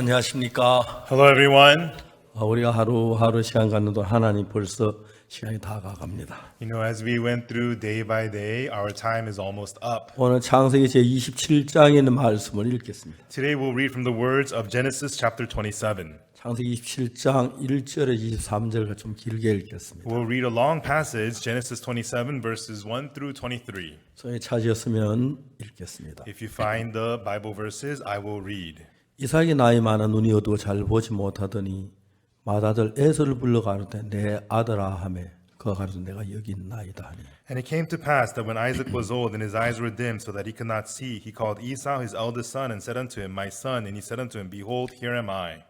안녕하십니까. Hello, everyone. 우리가 하루하루 시간 갖는 동안 하나님 벌써 시간이 다 가갑니다. As we went through day by day, our time is almost up. 오늘 창세기 제27장에 있는 말씀을 읽겠습니다. Today we'll read from the words of Genesis chapter 27. 창세기 27장 1절에 23절을 좀 길게 읽겠습니다. We'll read a long passage, Genesis 27 verses 1 through 23. 손에 찾으셨으면 읽겠습니다. If you find the Bible verses, I will read. 이삭이 나이 많아 눈이 어두워 잘 보지 못하더니 맏아들 에서를 불러 가로되 내 아들아 하매 그가 가로되 내가 여기 있나이다 하니. And it came to pass that when Isaac was old and his eyes were dim so that he could not see, he called Esau his eldest son and said unto him, My son. And he said unto him, Behold, here am I.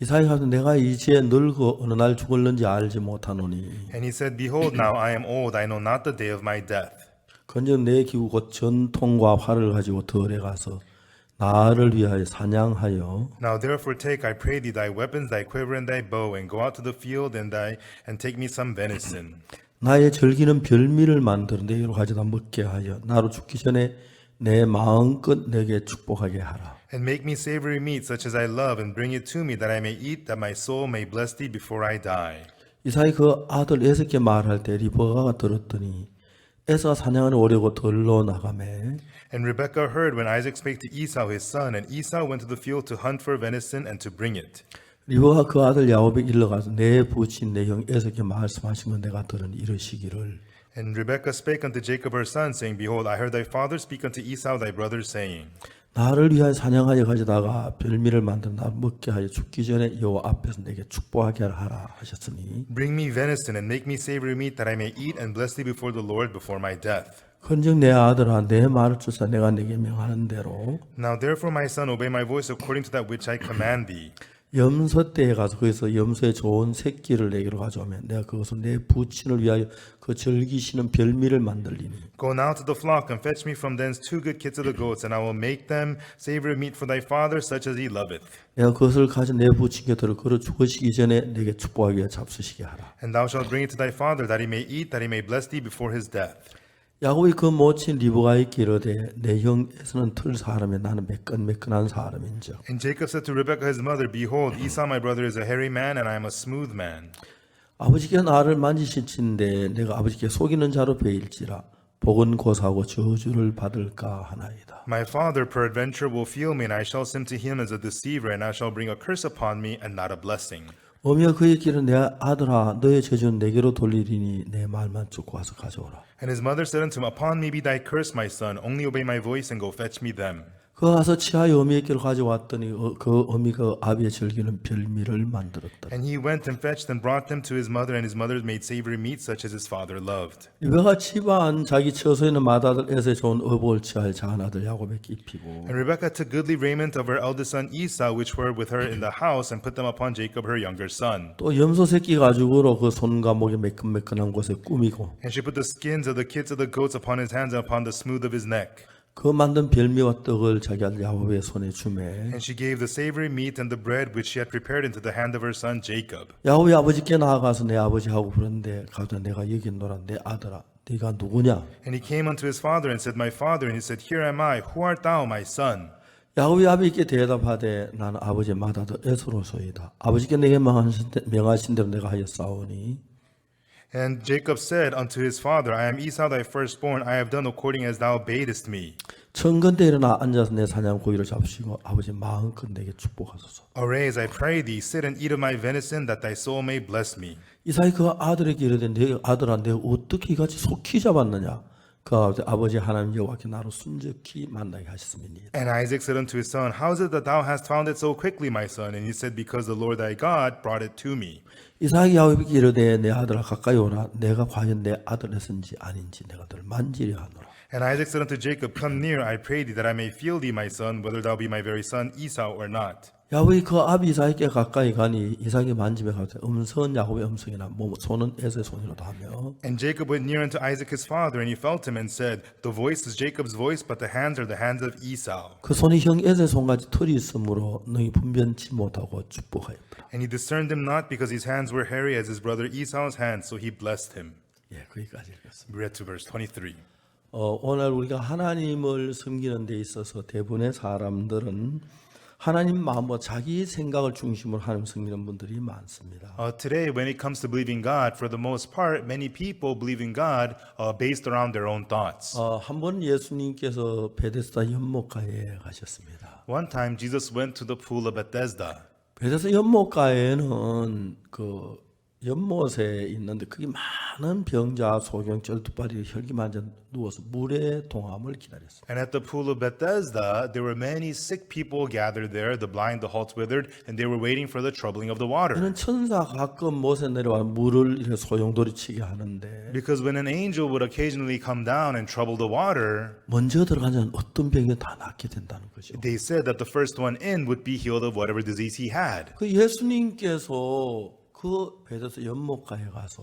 이삭이 가로되 내가 이제 늙어 어느 날 죽을는지 알지 못하노니. And he said, Behold, now I am old, I know not the day of my death. 건적 내 기후 곧 전통과 활을 가지고 들에 가서 나를 위하여 사냥하여 Now therefore take, I pray thee, thy weapons, thy quiver, and thy bow, and go out to the field, and take me some venison. 나의 절기는 별미를 만들어 내게로 가져다 먹게 하여 나로 죽기 전에 내 마음껏 내게 축복하게 하라. And make me savory meat, such as I love, and bring it to me, that I may eat, that my soul may bless thee before I die. 이삭이 그 아들 에서께 말할 때 리브가가 들었더니 에서가 사냥을 오려고 들러 나가매 And Rebekah heard when Isaac spake to Esau his son, and Esau went to the field to hunt for venison and to bring it. 리브가 그 아들 야곱에게 일러가서 내 부친 내 형 에서께 말씀하신 건 내가 들으니 이러시기를 And Rebekah spake unto Jacob her son, saying, Behold, I heard thy father speak unto Esau thy brother, saying, 나를 위하여 사냥하여 가져다가 별미를 만들어 나 먹게 하여 죽기 전에 여호와 앞에서 내게 축복하게 하라 하셨으니 Bring me venison, and make me savory meat, that I may eat and bless thee before the Lord before my death. 헌정 내 아들아 내 말을 쫓아 내가 내게 명하는 대로 Now therefore, my son, obey my voice according to that which I command thee. 염소 떼에 가서 거기서 염소의 좋은 새끼를 내게로 가져오면 내가 그것을 내 부친을 위하여 그 즐기시는 별미를 만들리니 Go now to the flock, and fetch me from thence 2 good kits of the goats, and I will make them savory meat for thy father, such as he loveth. 내가 그것을 가져 내 부친 곁으로 걸어 죽으시기 전에 내게 축복하기 위해 잡수시게 하라. And thou shalt bring it to thy father, that he may eat, that he may bless thee before his death. 야곱이 그 모친 리브가에게 이르되 내 형에서는 틀 사람이 나는 매끈매끈한 사람인즉 And Jacob said to Rebekah his mother, Behold, Esau my brother is a hairy man, and I am a smooth man. 아버지께 나를 만지실진데 내가 아버지께 속이는 자로 베일지라 복은 고사하고 저주를 받을까 하나이다. My father peradventure will feel me, and I shall seem to him as a deceiver, and I shall bring a curse upon me, and not a blessing. 어미가 그에게 이르되 내 아들아 너의 저주는 내게로 돌리리니 내 말만 듣고 와서 가져오라. And his mother said unto him, Upon me be thy curse, my son, only obey my voice, and go fetch me them. 그가 가서 치하여 어미에게로 가져왔더니 그 어미가 아비의 즐기는 별미를 만들었다. And he went and fetched and brought them to his mother, and his mother made savory meat, such as his father loved. 리브가 집안 자기 처소에 있는 맏아들 에서의 좋은 의복을 취하여 작은 아들 야곱에게 입히고 And Rebekah took goodly raiment of her eldest son Esau, which were with her in the house, and put them upon Jacob her younger son. 또 염소 새끼 가죽으로 그 손과 목에 매끈매끈한 곳에 꾸미고 And she put the skins of the kits of the goats upon his hands and upon the smooth of his neck. 그 만든 별미와 떡을 자기 아들 야곱의 손에 주매 And she gave the savory meat and the bread which she had prepared into the hand of her son Jacob. 야곱이 아버지께 나아가서 내 아버지하고 그러는데 가도 내가 여기 있노라 내 아들아 네가 누구냐? And he came unto his father and said, My father. And he said, Here am I. Who art thou, my son? 야곱이 아버지께 대답하되 나는 아버지의 맏아들 에서로소이다. 아버지께 내게 명하신 대로 내가 하여 싸우니 And Jacob said unto his father, I am Esau thy firstborn. I have done according as thou badest me. 천근대 일어나 앉아서 내 사냥 고기를 잡수시고 아버지 마음껏 내게 축복하소서. Arise, I pray thee, sit and eat of my venison, that thy soul may bless me. 이삭이 그 아들에게 이르되 내 아들아 내가 어떻게 이같이 속히 잡았느냐? 그 아버지 하나님 여호와께 나로 순적히 만나게 하셨습니다. And Isaac said unto his son, How is it that thou hast found it so quickly, my son? And he said, Because the Lord thy God brought it to me. 이삭이 야곱에게 이르되 내 아들아 가까이 오라. 내가 과연 내 아들에서인지 아닌지 내가 너를 만지려 하노라. And Isaac said unto Jacob, Come near, I pray thee, that I may feel thee, my son, whether thou be my very son Esau or not. 야곱이 그 아비 이삭에게 가까이 가니 이삭이 만지며 가되 음성은 야곱의 음성이나 손은 에서의 손이라도 하며 And Jacob went near unto Isaac his father, and he felt him, and said, The voice is Jacob's voice, but the hands are the hands of Esau. 그 손이 형 에서의 손같이 털이 있으므로 너희 분변치 못하고 축복하였더라. And he discerned him not, because his hands were hairy as his brother Esau's hands, so he blessed him. 예, 거기까지 읽었습니다. We read to verse 23. 오늘 우리가 하나님을 섬기는 데 있어서 대부분의 사람들은 하나님 마음과 자기 생각을 중심으로 하나님 섬기는 분들이 많습니다. Today, when it comes to believing God, for the most part, many people believe in God based around their own thoughts. 한번 예수님께서 베데스다 연못가에 가셨습니다. One time, Jesus went to the pool of Bethesda. 베데스다 연못가에는 그 연못에 있는데 그게 많은 병자, 소경, 쩔뚝발이 혈기만져 누워서 물의 동함을 기다렸어요. And at the pool of Bethesda, there were many sick people gathered there, the blind, the halt, withered, and they were waiting for the troubling of the water. 이는 천사 가끔 못에 내려와 물을 이렇게 소용돌이 치게 하는데 Because when an angel would occasionally come down and trouble the water, 먼저 들어가면 어떤 병이 다 낫게 된다는 거죠. they said that the first one in would be healed of whatever disease he had. 그 예수님께서 그 베데스다 연못가에 가서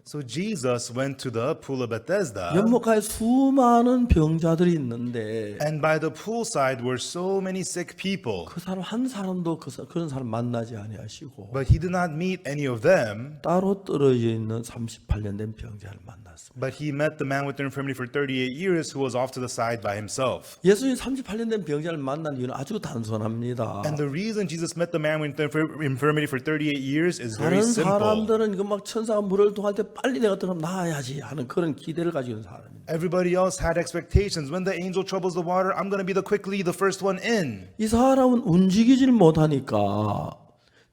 So Jesus went to the pool of Bethesda, 연못가에 수많은 병자들이 있는데 and by the poolside were so many sick people. 그 사람 한 사람도 그런 사람 만나지 아니하시고 But he did not meet any of them, 따로 떨어져 있는 38년 된 병자를 만났습니다. but he met the man with the infirmity for 38 years who was off to the side by himself. 예수님 38년 된 병자를 만난 이유는 아주 단순합니다. And the reason Jesus met the man with the infirmity for 38 years is very 다른 simple. 사람들은 그 막 천사가 물을 통할 때 빨리 내가 들어가면 나아야지 하는 그런 기대를 가지고 있는 사람입니다. Everybody else had expectations. When the angel troubles the water, I'm going to be quickly the first one in. 이 사람은 움직이질 못하니까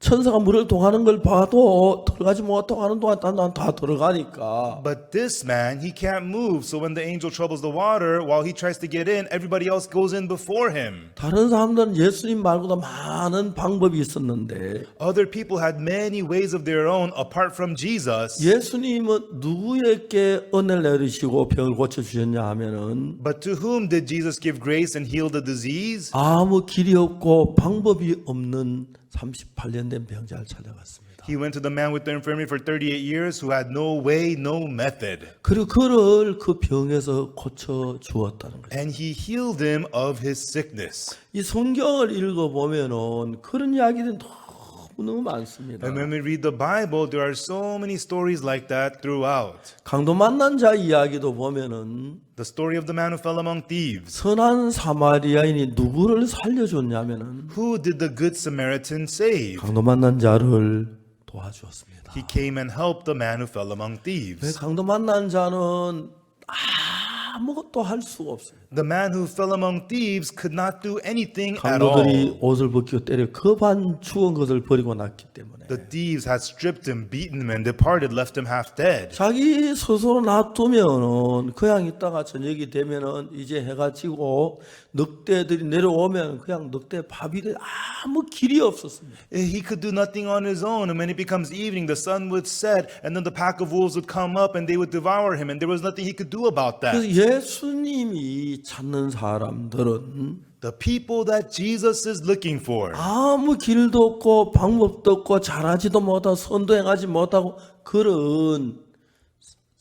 천사가 물을 통하는 걸 봐도 들어가지 못하고 하는 동안 난 다 들어가니까 But this man, he can't move. So when the angel troubles the water, while he tries to get in, everybody else goes in before him. 다른 사람들은 예수님 말고도 많은 방법이 있었는데 Other people had many ways of their own apart from Jesus. 예수님은 누구에게 은혜를 내리시고 병을 고쳐주셨냐 하면은 But to whom did Jesus give grace and heal the disease? 아무 길이 없고 방법이 없는 38년 된 병자를 찾아갔습니다. He went to the man with the infirmity for 38 years who had no way, no method. 그리고 그를 그 병에서 고쳐 주었다는 거죠. And he healed him of his sickness. 이 성경을 읽어보면은 그런 이야기들이 너무 많습니다. And when we read the Bible, there are so many stories like that throughout. 강도 만난 자 이야기도 보면은 The story of the man who fell among thieves. 선한 사마리아인이 누구를 살려줬냐면은 Who did the good Samaritan save? 강도 만난 자를 도와주었습니다. He came and helped the man who fell among 왜 thieves. 강도 만난 자는 아무것도 할 수가 없어요. The man who fell among thieves could not do anything at all. 강도들이 옷을 벗기고 때려 겁한 죽은 것을 버리고 났기 때문에 The thieves had stripped him, beaten him, and departed, left him half dead. 자기 스스로 놔두면은 그냥 있다가 저녁이 되면은 이제 해가 지고 늑대들이 내려오면 그냥 늑대 밥이 돼 아무 길이 없었습니다. He could do nothing on his own, and when it becomes evening, the sun would set, and then the pack of wolves would come up, and they would devour him, and there was nothing he could do about 그래서 that. 예수님이 찾는 사람들은 The people that Jesus is looking for, 아무 길도 없고 방법도 없고 잘하지도 못하고 선도 행하지 못하고 그런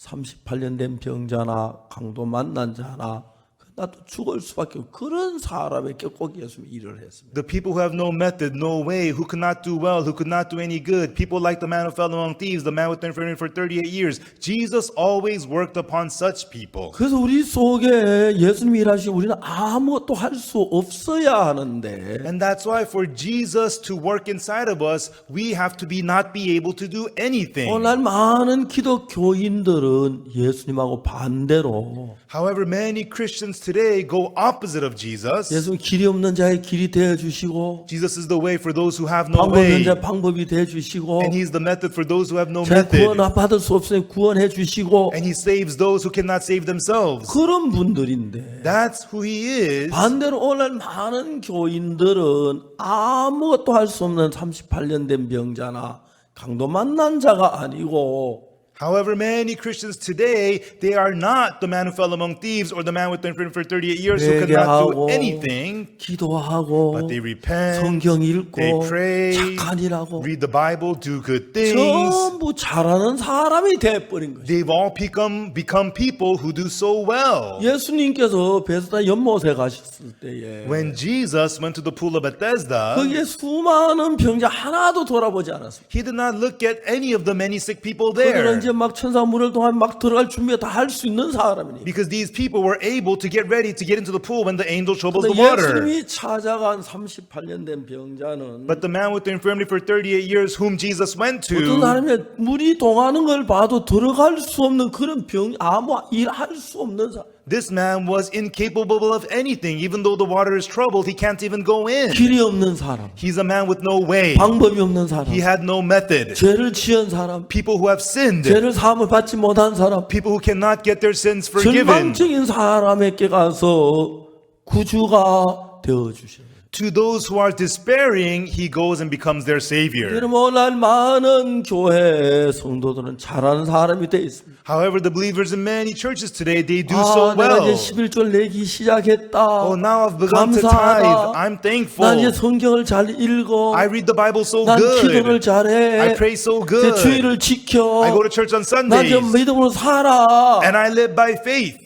38년 된 병자나 강도 만난 자나 나도 죽을 수밖에 없고 그런 사람에게 꼭 예수님이 일을 했습니다. the people who have no method, no way, who could not do well, who could not do any good, people like the man who fell among thieves, the man with the infirmity for 38 years. Jesus always worked upon such people. 그래서 우리 속에 예수님이 일하시고 우리는 아무것도 할 수 없어야 하는데 And that's why for Jesus to work inside of us, we have to not be able to do anything. 오늘 많은 기독교인들은 예수님하고 반대로 However, many Christians today go opposite of Jesus. 예수님 길이 없는 자의 길이 되어 주시고 Jesus is the way for those who have no 방법 없는 way. 자 방법이 되어 주시고 And he's the method for those who have no 제 구원 method. 받을 수 없으니 구원해 주시고 And he saves those who cannot save themselves. 그런 분들인데 That's who he is. 반대로 오늘 많은 교인들은 아무것도 할 수 없는 38년 된 병자나 강도 만난 자가 아니고 However, many Christians today, they are not the man who fell among thieves or the man with the infirmity for 38 years who could not do 회개하고 anything. 기도하고 But they repent, 성경 they 읽고 pray, 착한 일하고 read the Bible, do good things. 전부 잘하는 사람이 돼버린 거죠. They've all become people who do so well. 예수님께서 베스다 연못에 가셨을 때에 When Jesus went to the pool of Bethesda, 거기에 수많은 병자 하나도 돌아보지 않았습니다. he did not look at any of the many sick people there. 그들은 이제 막 천사 문을 통하면 막 들어갈 준비가 다 할 수 있는 사람이니. Because these people were able to get ready to get into the pool when the angel troubles the 근데 water. 예수님이 찾아간 38년 된 병자는 But the man with the infirmity for 38 years whom Jesus went 어떤 to, 사람이 물이 동하는 걸 봐도 들어갈 수 없는 그런 병, 아무 일 할 수 없는 사람. this man was incapable of anything. Even though the water is troubled, he can't even go in. 길이 없는 사람, He's a man with no way. 방법이 없는 사람, He had no method. 죄를 지은 사람, People who have sinned. 죄를 사함을 받지 못한 사람, People who cannot get their sins forgiven. 절망적인 사람에게 가서 구주가 되어 주셔요. To those who are despairing, he goes and becomes their savior. 여러분 오늘 많은 교회 성도들은 잘하는 사람이 돼 있습니다. However, the believers in many churches today, they do so 내가 well. 이제 11절 내기 시작했다. Oh, now I've begun to tithe. I'm thankful. 난 이제 성경을 잘 읽어. I read the Bible so 난 기도를 good. 잘해. I pray so 내 good. 주의를 지켜. I go to church on 난 이제 Sundays. 믿음으로 살아. And I live by faith.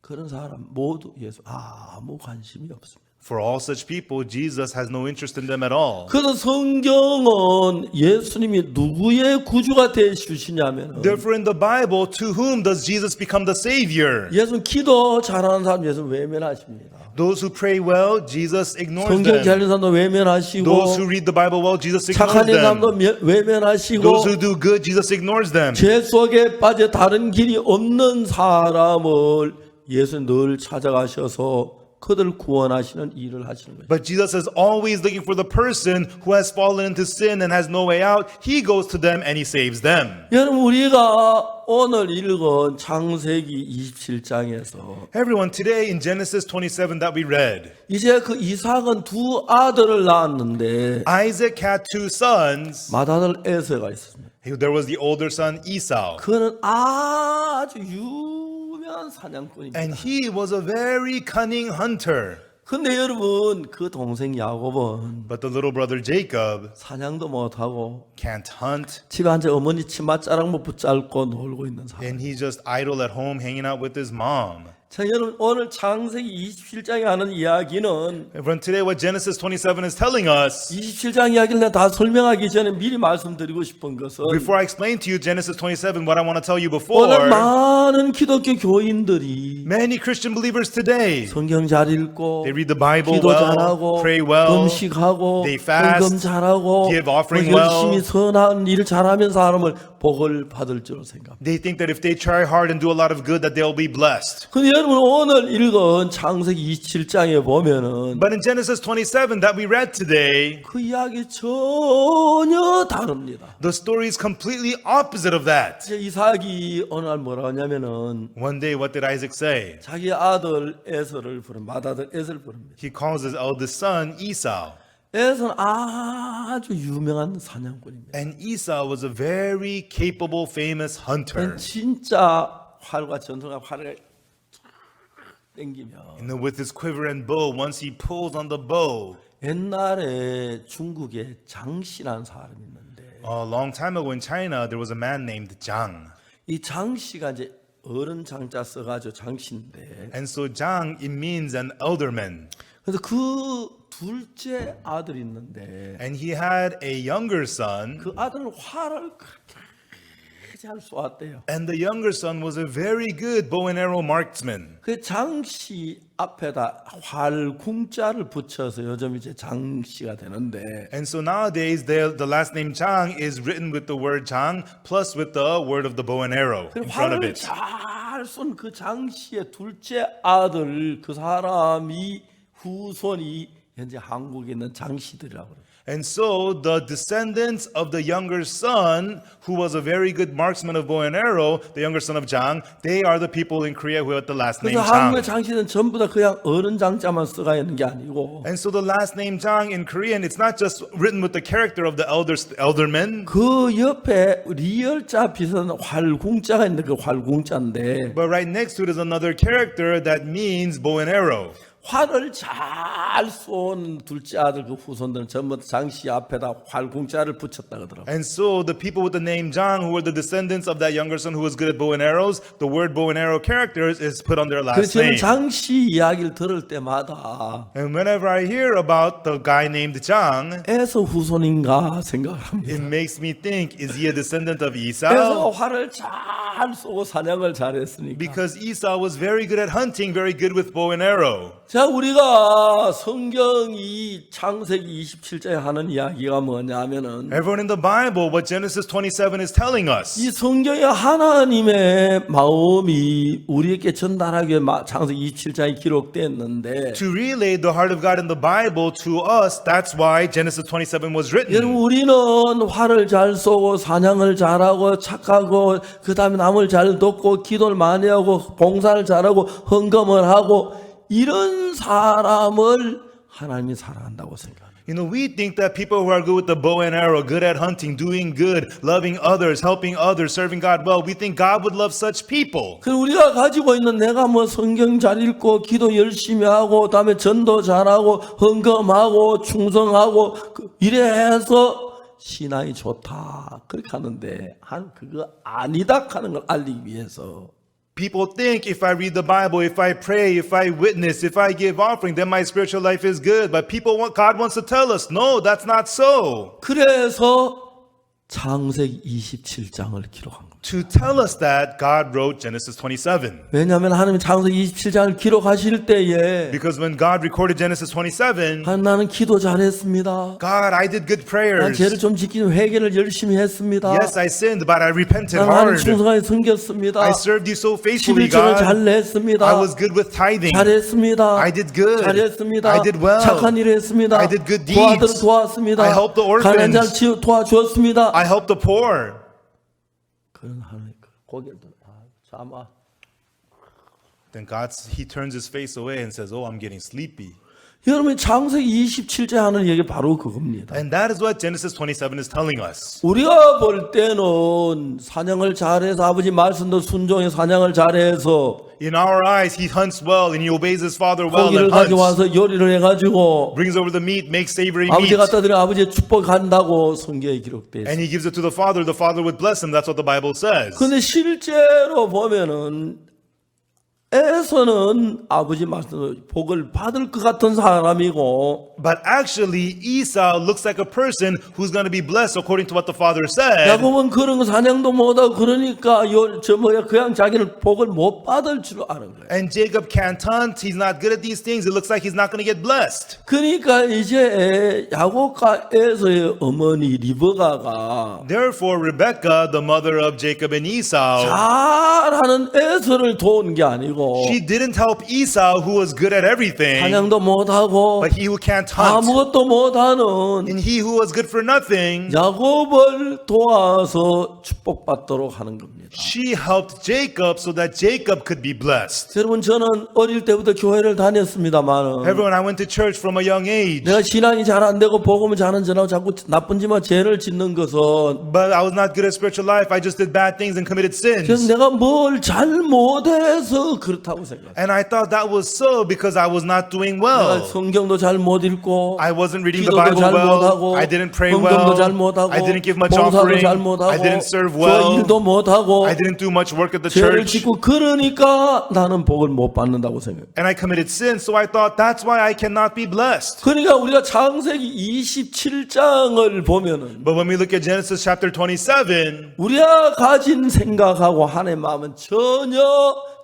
그런 사람 모두 예수 아무 관심이 없습니다. For all such people, Jesus has no interest in them at all. 그래서 성경은 예수님이 누구의 구주가 되시냐면 Therefore, in the Bible, to whom does Jesus become the savior? 예수는 기도 잘하는 사람 예수는 외면하십니다. Those who pray well, Jesus ignores 성경 잘 them. 읽는 사람도 외면하시고 Those who read the Bible well, Jesus ignores 착한 them. 사람도 외면하시고 Those who do good, Jesus ignores them. 죄 속에 빠져 다른 길이 없는 사람을 예수는 늘 찾아가셔서 그들 구원하시는 일을 하시는 거예요. But Jesus is always looking for the person who has fallen into sin and has no way out. He goes to them and he saves them. 여러분 우리가 오늘 읽은 창세기 27장에서 Everyone, today in Genesis 27 that we read, 이제 그 이삭은 두 아들을 낳았는데 Isaac had two sons. 맏아들 에서가 있습니다. There was the older son Esau. 그는 아주 유명한 사냥꾼입니다. And he was a very cunning hunter. 근데 여러분 그 동생 야곱은 But the little brother Jacob 사냥도 못하고 can't hunt. 집에 앉아 어머니 치맛자락 못 붙잡고 놀고 있는 사람. And he's just idle at home hanging out with his mom. 자, 여러분 오늘 창세기 27장에 하는 이야기는 From today, what Genesis 27 is telling us, 27장 이야기를 내가 다 설명하기 전에 미리 말씀드리고 싶은 것은 before I explain to you Genesis 27, what I want to tell you 오늘 before, 많은 기독교 교인들이 many Christian believers today, 성경 잘 읽고 they read the Bible 기도 well, 잘하고 pray well, 금식하고 they fast, 헌금 잘하고 give offering 열심히 well. 선한 일을 잘하면 사람을 복을 받을 줄 생각합니다. they think that if they try hard and do a lot of good, that they'll be blessed. 근데 여러분 오늘 읽은 창세기 27장에 보면은 But in Genesis 27 that we read today, 그 이야기 전혀 다릅니다. the story is completely opposite of that. 이제 이삭이 어느 날 뭐라 하냐면은 One day, what did Isaac say? 자기 아들 에서를 맏아들 에서를 부릅니다. He calls his eldest son Esau. 에서는 아주 유명한 사냥꾼입니다. And Esau was a very capable, famous hunter. 진짜 활과 전투가 활을 땡기면 And then with his quiver and bow, once he pulls on the bow, 옛날에 중국에 장씨라는 사람이 있는데 a long time ago in China, there was a man named Zhang. 이 장씨가 이제 어른 장자 써가지고 장씨인데 And so Zhang, it means an elderman. 그래서 그 둘째 아들이 있는데 And he had a younger son. 그 아들은 활을 그렇게 잘 쏘았대요. And the younger son was a very good bow and arrow marksman. 그 장씨 앞에다 활 궁자를 붙여서 요즘 이제 장씨가 되는데 And so nowadays, the last name Zhang is written with the word Zhang plus with the word of the bow and arrow in front of 활을 it. 잘 쏜 그 장씨의 둘째 아들 그 사람이 후손이 현재 한국에 있는 장씨들이라고 그래요. And so the descendants of the younger son, who was a very good marksman of bow and arrow, the younger son of Zhang, they are the people in Korea who had the last name 그래서 한국의 Zhang. 장씨는 전부 다 그냥 어른 장자만 써가 있는 게 아니고 And so the last name Zhang in Korean, it's not just written with the character of the elderman, 그 옆에 리얼자 비슷한 활궁자가 있는데 그 활궁자인데 but right next to it is another character that means bow and arrow. 활을 잘 쏜 둘째 아들 그 후손들은 전부 장씨 앞에다 활궁자를 붙였다 그러더라고요. And so the people with the name John, who were the descendants of that younger son who was good at bow and arrows, the word bow and arrow characters is put on their 그래서 last 저는 name. 장씨 이야기를 들을 때마다 And whenever I hear about the guy named John, 에서 후손인가 생각을 합니다. it makes me think, is he a descendant of 그래서 Esau? 활을 잘 쏘고 사냥을 잘했으니까. Because Esau was very good at hunting, very good with bow and arrow. 자, 우리가 성경이 창세기 27장에 하는 이야기가 뭐냐면은 Everyone in the Bible, what Genesis 27 is telling us, 이 성경에 하나님의 마음이 우리에게 전달하기 위해 창세기 27장에 기록됐는데 to relay the heart of God in the Bible to us, that's why Genesis 27 was 여러분 written. 우리는 활을 잘 쏘고 사냥을 잘하고 착하고 그 다음에 남을 잘 돕고 기도를 많이 하고 봉사를 잘하고 헌금을 하고 이런 사람을 하나님이 사랑한다고 생각합니다. You know, we think that people who are good with the bow and arrow, good at hunting, doing good, loving others, helping others, serving God well, we think God would love such people. 그 우리가 가지고 있는 내가 뭐 성경 잘 읽고 기도 열심히 하고 그다음에 전도 잘하고 헌금하고 충성하고 이래서 신앙이 좋다 그렇게 하는데 한 그거 아니다 하는 걸 알리기 위해서 People think if I read the Bible, if I pray, if I witness, if I give offering, then my spiritual life is good. But God wants to tell us, no, that's not so. 그래서 창세기 27장을 기록한 겁니다. To tell us that, God wrote Genesis 27. 왜냐하면 하나님이 창세기 27장을 기록하실 때에 Because when God recorded Genesis 27, 나는 기도 잘했습니다. God, I did good 난 prayers. 죄를 좀 지키는 회개를 열심히 했습니다. Yes, I sinned, but I repented 난 하나님 hard. 충성하게 섬겼습니다. I served you so faithfully, 11조를 잘 God. 냈습니다. I was good with tithing. 잘했습니다. I did good. 잘했습니다. I did well. 착한 일을 했습니다. I did good 고아들을 deeds. 도왔습니다. I helped the orphans. 가난한 자를 도와주었습니다. I helped the poor. 그런 하나님 고개를 들어 잠아. Then He turns his face away and says, oh, I'm getting sleepy. 여러분 창세기 27장 하는 얘기 바로 그겁니다. And that is what Genesis 27 is telling us. 우리가 볼 때는 사냥을 잘해서 아버지 말씀도 순종해 사냥을 잘해서 In our eyes, he hunts well and he obeys his father well 고기를 and hunts. 가져와서 요리를 해가지고 Brings over the meat, makes savory 아버지 meat. 갖다 드려 아버지의 축복한다고 성경에 기록되어 있어요. And he gives it to the father would bless him. That's what the Bible says. 근데 실제로 보면은 에서는 아버지 말씀으로 복을 받을 것 같은 사람이고 But actually, Esau looks like a person who's going to be blessed according to what the father said. 야곱은 그런 거 사냥도 못하고 그러니까 그냥 자기는 복을 못 받을 줄 아는 거예요. And Jacob can't hunt. He's not good at these things. It looks like he's not going to get blessed. 그러니까 이제 야곱과 에서의 어머니 리브가가 Therefore, Rebekah, the mother of Jacob and Esau, 잘하는 에서를 도운 게 아니고 she didn't help Esau, who was good at everything, 사냥도 못하고 but he who can't hunt, 아무것도 못하는 and he who was good for nothing, 야곱을 도와서 축복받도록 하는 겁니다. she helped Jacob so that Jacob could be blessed. 여러분 저는 어릴 때부터 교회를 다녔습니다만 Everyone, I went to church from a young age, 내가 신앙이 잘 안 되고 복음을 잘 안 전하고 자꾸 나쁜 짓만 죄를 짓는 것은 but I was not good at spiritual life. I just did bad things and committed 그래서 sins. 내가 뭘 잘못해서 그렇다고 생각해요. And I thought that was so because I was not doing 내가 well. 성경도 잘 못 읽고 I wasn't reading the 기도도 Bible 잘 well. 못하고 I didn't pray 헌금도 well. 잘 못하고 I didn't give much 봉사도 offering. 잘 못하고 I didn't serve 저 well. 일도 못하고 I didn't do much work at the 죄를 church. 짓고 그러니까 나는 복을 못 받는다고 생각해요. And I committed sin, so I thought that's why I cannot be blessed. 그러니까 우리가 창세기 27장을 보면은 But when we look at Genesis chapter 27, 우리가 가진 생각하고 하나님의 마음은 전혀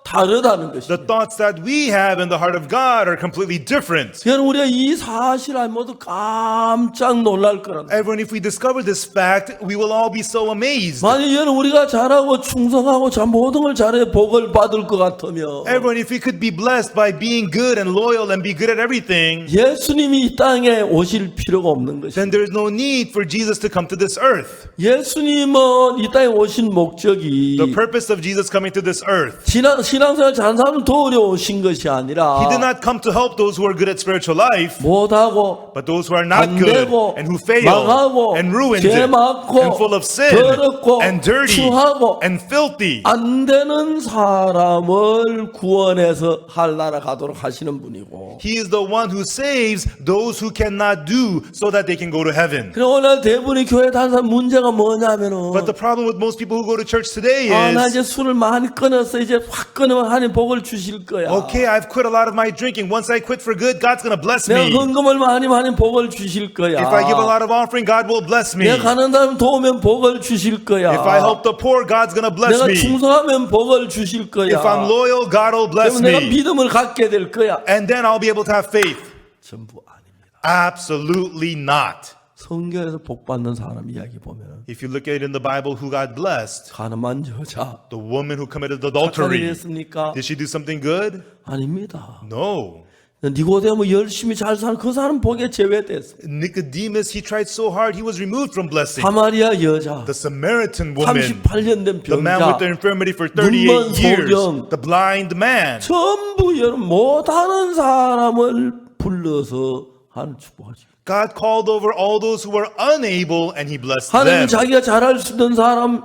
다르다는 the 것입니다. thoughts that we have in the heart of God are completely different. 여러분 우리가 이 사실 알면 모두 깜짝 놀랄 거란다. Everyone, if we discover this fact, we will all be so amazed. 만약 여러분 우리가 잘하고 충성하고 참 모든 걸 잘해 복을 받을 것 같으면 Everyone, if we could be blessed by being good and loyal and be good at everything, 예수님이 이 땅에 오실 필요가 없는 것입니다. then there is no need for Jesus to come to this earth. 예수님은 이 땅에 오신 목적이 The purpose of Jesus coming to this earth, 신앙생활 잘하는 사람은 더 어려우신 것이 아니라 He did not come to help those who are good at spiritual life, 못하고 but those who are not 안 good 되고 and who fail 망하고 and ruined 죄 and 많고 full of sin 더럽고 and dirty 추하고 and filthy. 안 되는 사람을 구원해서 할나라 가도록 하시는 분이고 He is the one who saves those who cannot do so that they can go to heaven. 그리고 오늘 대부분이 교회 다니는 사람 문제가 뭐냐면은 But the problem with most people who go to church today 나 is, 이제 술을 많이 끊었어 이제 확 끊으면 하나님 복을 주실 거야 okay, I've quit a lot of my drinking. Once I quit for good, God's going to bless 내가 me. 헌금을 많이 하나님 복을 주실 거야 If I give a lot of offering, God will bless me. 내가 가는 사람 도우면 복을 주실 거야 If I help the poor, God's going to bless 내가 me. 충성하면 복을 주실 거야 If I'm loyal, God will bless 그러면 내가 me. 믿음을 갖게 될 거야 And then I'll be able to have faith. 전부 아닙니다 Absolutely not. 성경에서 복 받는 사람 이야기 보면 If you look at it in the Bible, who got blessed? 가늠한 여자 The woman who committed 착한 일 adultery. 했습니까? Did she do something good? 아닙니다 No. 니고데모 열심히 잘 사는 그 사람 복에 제외됐어 Nicodemus, he tried so hard, he was removed from blessing. 사마리아 여자 The Samaritan woman, 38년 된 the man with the 병자 infirmity for 눈먼 38 years, 소경. the blind man. 전부 여러분 못하는 사람을 불러서 하는 축복하지 God called over all those who were unable and he blessed 하나님 them. 자기가 잘할 수 있는 사람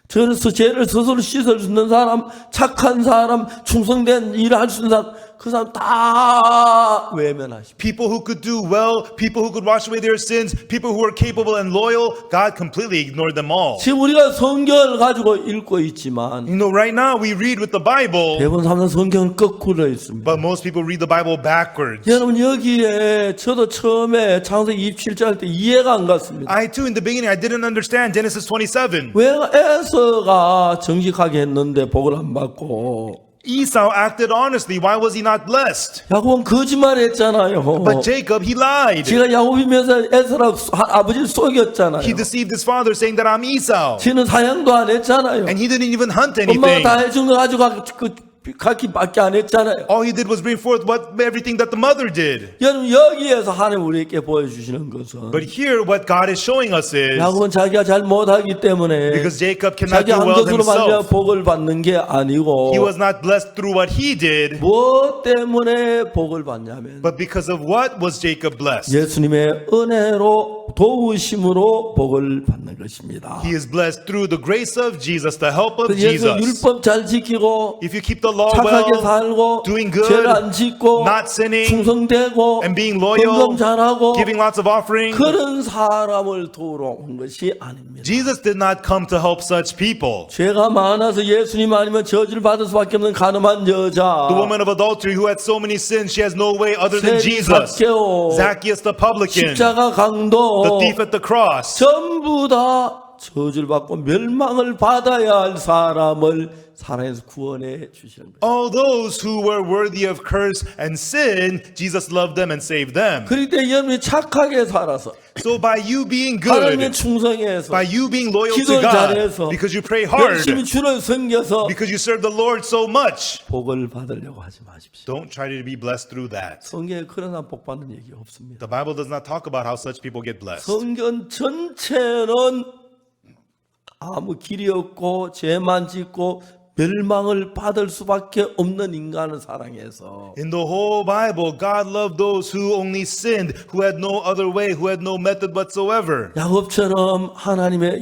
저래서 죄를 스스로 씻을 수 있는 사람 착한 사람 충성된 일을 할 수 있는 사람 그 사람 다 외면하십니다 People who could do well, people who could wash away their sins, people who were capable and loyal, God completely ignored them all. 지금 우리가 성경을 가지고 읽고 있지만 You know, right now we read with the Bible, 대부분 사람은 성경은 거꾸로 있습니다 but most people read the Bible backwards. 여러분 여기에 저도 처음에 창세기 27장 할 때 이해가 안 갔습니다 I too, in the beginning, I didn't understand Genesis 27. 왜 에서가 정직하게 했는데 복을 안 받고 Esau acted honestly. Why was he not blessed? 야곱은 거짓말했잖아요. But Jacob, he lied. 지가 야곱이면서 에서랑 아버지를 속였잖아요. He deceived his father saying that I'm Esau. 지는 사냥도 안 했잖아요. And he didn't even hunt 엄마가 anything. 다 해준 거 가지고 갖기밖에 안 했잖아요. All he did was bring forth everything that the mother did. 여러분 여기에서 하나님 우리에게 보여주시는 것은 But here what God is showing us is, 야곱은 자기가 잘 못하기 때문에 because Jacob cannot 자기 do 한 well 것으로 말미암아 himself, 복을 받는 게 아니고 he was not blessed through what he did, 무엇 때문에 복을 받냐면 but because of what was Jacob blessed? 예수님의 은혜로 도우심으로 복을 받는 것입니다. He is blessed through the grace of Jesus, the help of 예수 Jesus. 율법 잘 지키고 If you keep the law 착하게 well, 살고 doing good, 죄를 안 짓고 not sinning, 충성되고 and being loyal, 헌금 잘하고 giving lots of offering, 그런 사람을 도우러 온 것이 아닙니다. Jesus did not come to help such people. 죄가 많아서 예수님 아니면 저주를 받을 수밖에 없는 가늠한 여자 The woman of adultery who had so many sins, she has no way other than 세리 Jesus. zacchaeus, Zacchaeus the publican, 십자가 강도 the thief at the cross. 전부 다 저주를 받고 멸망을 받아야 할 사람을 사랑해서 구원해 주시는 거예요. All those who were worthy of curse and sin, Jesus loved them and saved them. 그럴 때 여러분이 착하게 살아서 So by you being 하나님의 good, 충성해서 by you being loyal to 기도를 God, 잘해서 because you pray hard, 열심히 주를 섬겨서 because you serve the Lord so much, 복을 받으려고 하지 마십시오. don't try to be blessed through that. 성경에 그런 사람 복 받는 얘기 없습니다. The Bible does not talk about how such people get blessed. 성경 전체는 아무 길이 없고 죄만 짓고 멸망을 받을 수밖에 없는 인간을 사랑해서 In the whole Bible, God loved those who only sinned, who had no other way, who had no method whatsoever. 야곱처럼 하나님의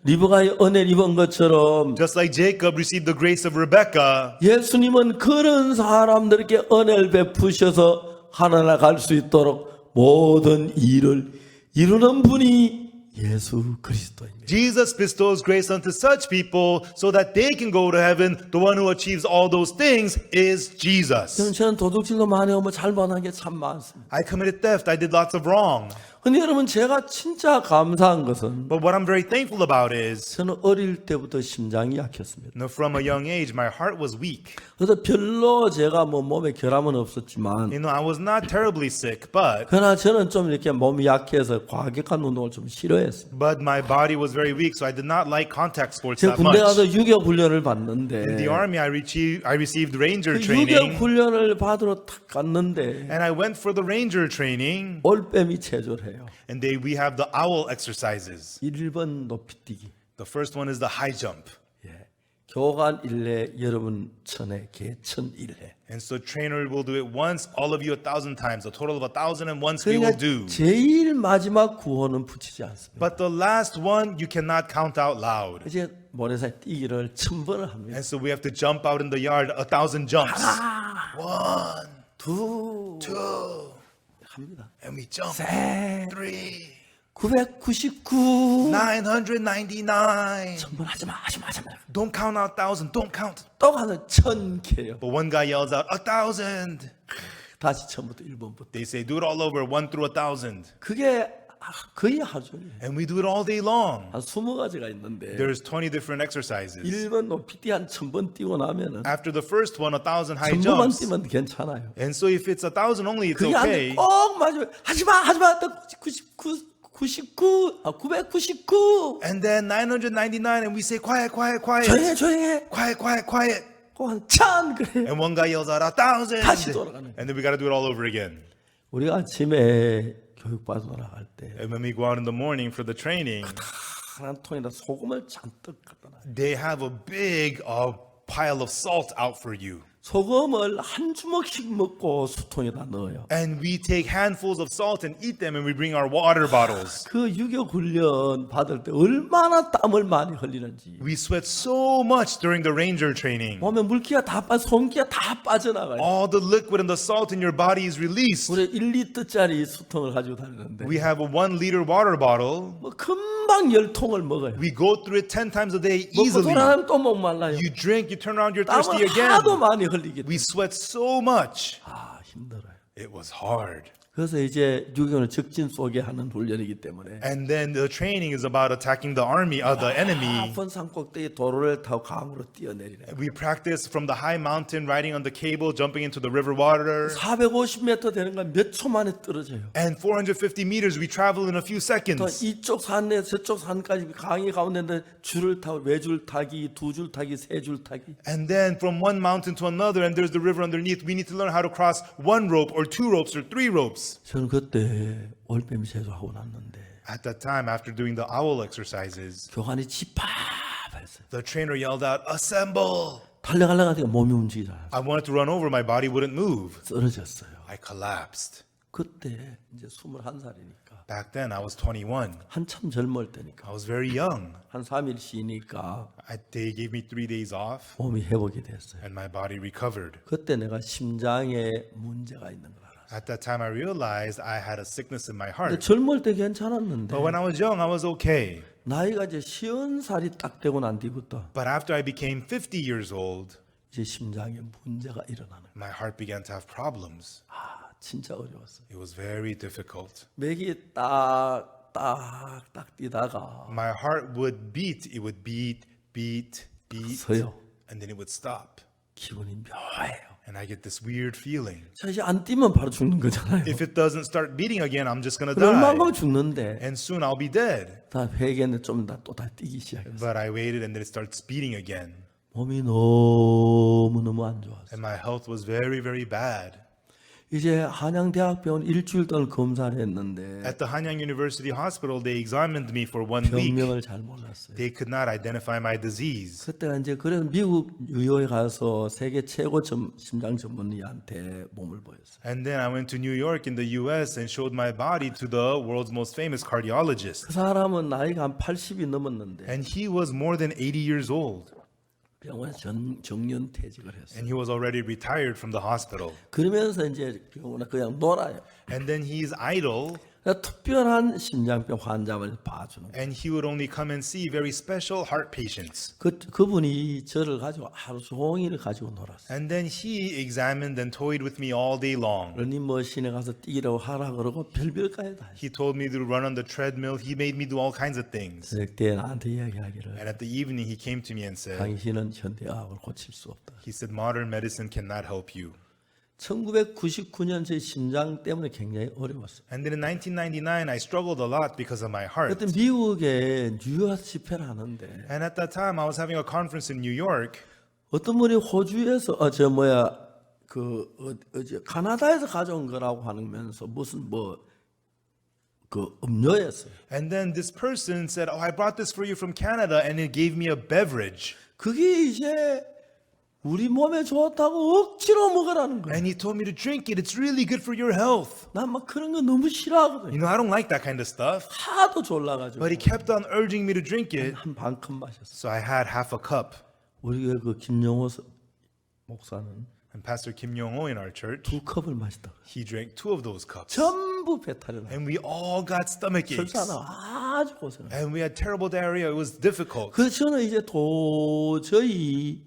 리브가의 은혜를 입은 것처럼 Just like Jacob received the grace of Rebekah, 예수님은 그런 사람들에게 은혜를 베푸셔서 하나님 갈 수 있도록 모든 일을 이루는 분이 예수 그리스도입니다. Jesus bestows grace unto such people so that they can go to heaven. The one who achieves all those things is Jesus. 저는 도둑질도 많이 하고 잘못한 게 참 많습니다. I committed theft. I did lots of wrong. 근데 여러분 제가 진짜 감사한 것은 But what I'm very thankful about is, 저는 어릴 때부터 심장이 약했습니다. from a young age, my heart was weak. 그래서 별로 제가 뭐 몸에 결함은 없었지만 You know, I was not terribly sick, but 그러나 저는 좀 이렇게 몸이 약해서 과격한 운동을 좀 싫어했어요. my body was very weak, so I did not like contact sports 제가 that 군대 much. 가서 유격 훈련을 In 받는데 the army, I received ranger 그 유격 training, 훈련을 받으러 탁 갔는데 and I went for the ranger training, 올빼미 체조를 해요. and we have the owl exercises. 1번 높이뛰기, The first one is the high jump. 예. 교관 1회, 여러분 1000회, 개천 1회. And so trainer will do it once, all of you 1,000 times, a total of 1,001 we will 그러니까 do. 제일 마지막 구호는 붙이지 않습니다. But the last one you cannot count out loud. 이제 모래사에 뛰기를 1000번을 합니다. And so we have to jump out in the yard 1,000 jumps. One, 두, two, 합니다. and we jump. 셋, Three, 999. 999. 1000번 하지마. Don't count out 1,000. Don't count. 또 가서 1000개요. But one guy yells out 1,000. 다시 처음부터 1번부터. They say do it all over, 1 through 1,000. 그게 거의 하루 종일. And we do it all day long. 한 20가지가 있는데 There's 20 different exercises. 1번 높이 뛰 한 1000번 뛰고 나면은 After the first one, 1,000 high 1000번만 jumps. 뛰면 괜찮아요. And so if it's 1,000 only, it's 그게 안 okay. 돼. 꼭 맞으면 하지마. 또 999. And then 999, and we say quiet. 조용해. Quiet. 꼭 한 1000 그래요. And one guy yells out 1,000. 다시 돌아가는. And then we got to do it all over again. 우리가 아침에 교육받으러 나갈 때 And when we go out in the morning for the training, 한 통에다 소금을 잔뜩 갖다 놔요. they have a big pile of salt out for you. 소금을 한 주먹씩 먹고 수통에다 넣어요. And we take handfuls of salt and eat them, and we bring our water bottles. 그 유교 훈련 받을 때 얼마나 땀을 많이 흘리는지. We sweat so much during the ranger training. 보면 물기가 손기가 다 빠져나가요. All the liquid and the salt in your body is released. 우리 1리터짜리 수통을 가지고 다니는데 We have a 1-liter water bottle. 뭐 금방 10통을 먹어요. We go through it 10 times a day 먹고 easily. 돌아가면 또 목말라요. You drink, you turn around, you're thirsty 땀을 again. 하도 많이 흘리기 때문에. We sweat so much. 힘들어요. It was hard. 그래서 이제 유교는 적진 속에 하는 훈련이기 때문에 And then the training is about attacking the army, the enemy. 높은 산 꼭대기 도로를 타고 강으로 뛰어내리래. We practice from the high mountain, riding on the cable, jumping into the river water. 450m 되는 건 몇 초 만에 떨어져요. And 450 meters, we travel in a few 또 seconds. 이쪽 산에 저쪽 산까지 강이 가운데인데 줄을 타고 4줄 타기, 2줄 타기, 3줄 타기. And then from one mountain to another, and there's the river underneath. We need to learn how to cross 1 rope or 2 ropes or 3 ropes. 저는 그때 올빼미 제조하고 났는데 At that time, after doing the owl exercises, 교관이 집합했어요. the trainer yelled out, "Assemble!" 달려가려고 하니까 몸이 움직이잖아요. I wanted to run over, my body wouldn't move. 쓰러졌어요. I collapsed. 그때 이제 21살이니까 Back then, I was 21. 한참 젊을 때니까 I was very young. 한 3일 쉬니까 They gave me 3 days off, 몸이 회복이 됐어요. and my body recovered. 그때 내가 심장에 문제가 있는 걸 알았어요. At that time, I realized I had a sickness in my 근데 heart. 젊을 때 괜찮았는데 But when I was young, I was okay. 나이가 이제 50살이 딱 되고 난 뒤부터 But after I became 50 years old, 이제 심장에 문제가 일어나는 거예요. my heart began to have problems. 진짜 어려웠어요. It was very difficult. 맥이 딱 뛰다가 My heart would beat. It would beat, 서요. and then it would stop. 기분이 묘해요. And I get this weird feeling. 사실 안 뛰면 바로 죽는 거잖아요. If it doesn't start beating again, I'm just gonna 얼마 안 die. 가면 죽는데 And soon I'll be dead. 다 회개했는데 좀 또 다 뛰기 시작했어요. But I waited, and then it starts beating again. 몸이 너무 안 좋았어요. And my health was very, very bad. 이제 한양대학병원 일주일 동안 검사를 했는데 At the Hanyang University Hospital, they examined me for 1 week. 병명을 잘 몰랐어요. They could not identify my disease. 그때가 이제 그래서 미국 의료에 가서 세계 최고 심장 전문의한테 몸을 보였어요. And then I went to New York in the US and showed my body to the world's most famous cardiologist. 그 사람은 나이가 한 80이 넘었는데 And he was more than 80 years old. 병원에 정년 퇴직을 했어요. And he was already retired from the hospital. 그러면서 이제 병원에 그냥 놀아요. And then he's idle, 그러니까 특별한 심장병 환자만 봐주는 거예요. and he would only come and see very special heart patients. 그분이 저를 가지고 하루 종일 가지고 놀았어요. And then he examined and toyed with me all day long. 러닝머신에 가서 뛰라고 하라 그러고 별별까지 다 했어요. He told me to run on the treadmill. He made me do all kinds of things. 저녁 때 나한테 이야기하기를 And at the evening, he came to me and said, 당신은 현대의학을 고칠 수 없다. he said, modern medicine cannot help you. 1999년 제 심장 때문에 굉장히 어려웠어요. And then in 1999, I struggled a lot because of my heart. 그때 미국에 뉴욕 집회를 하는데 And at that time, I was having a conference in New York. 어떤 분이 호주에서 카나다에서 가져온 거라고 하면서 무슨 그 음료였어요. And then this person said, "Oh, I brought this for you from Canada," and it gave me a beverage. 그게 이제 우리 몸에 좋다고 억지로 먹으라는 거예요. And he told me to drink it. It's really good for your health. 난 막 그런 거 너무 싫어하거든요. You know, I don't like that kind of stuff. 하도 졸라가지고 But he kept on urging me to drink it. 한 반컵 마셨어. So I had half a cup. 우리 교회 그 김용호 목사는 And Pastor Kim Yong-ho in our church, 2컵을 마시다. he drank 2 of those cups. 전부 배탈이 나. And we all got stomach aches. 설사는 아주 고생. And we had terrible diarrhea. It was difficult. 그래서 저는 이제 도저히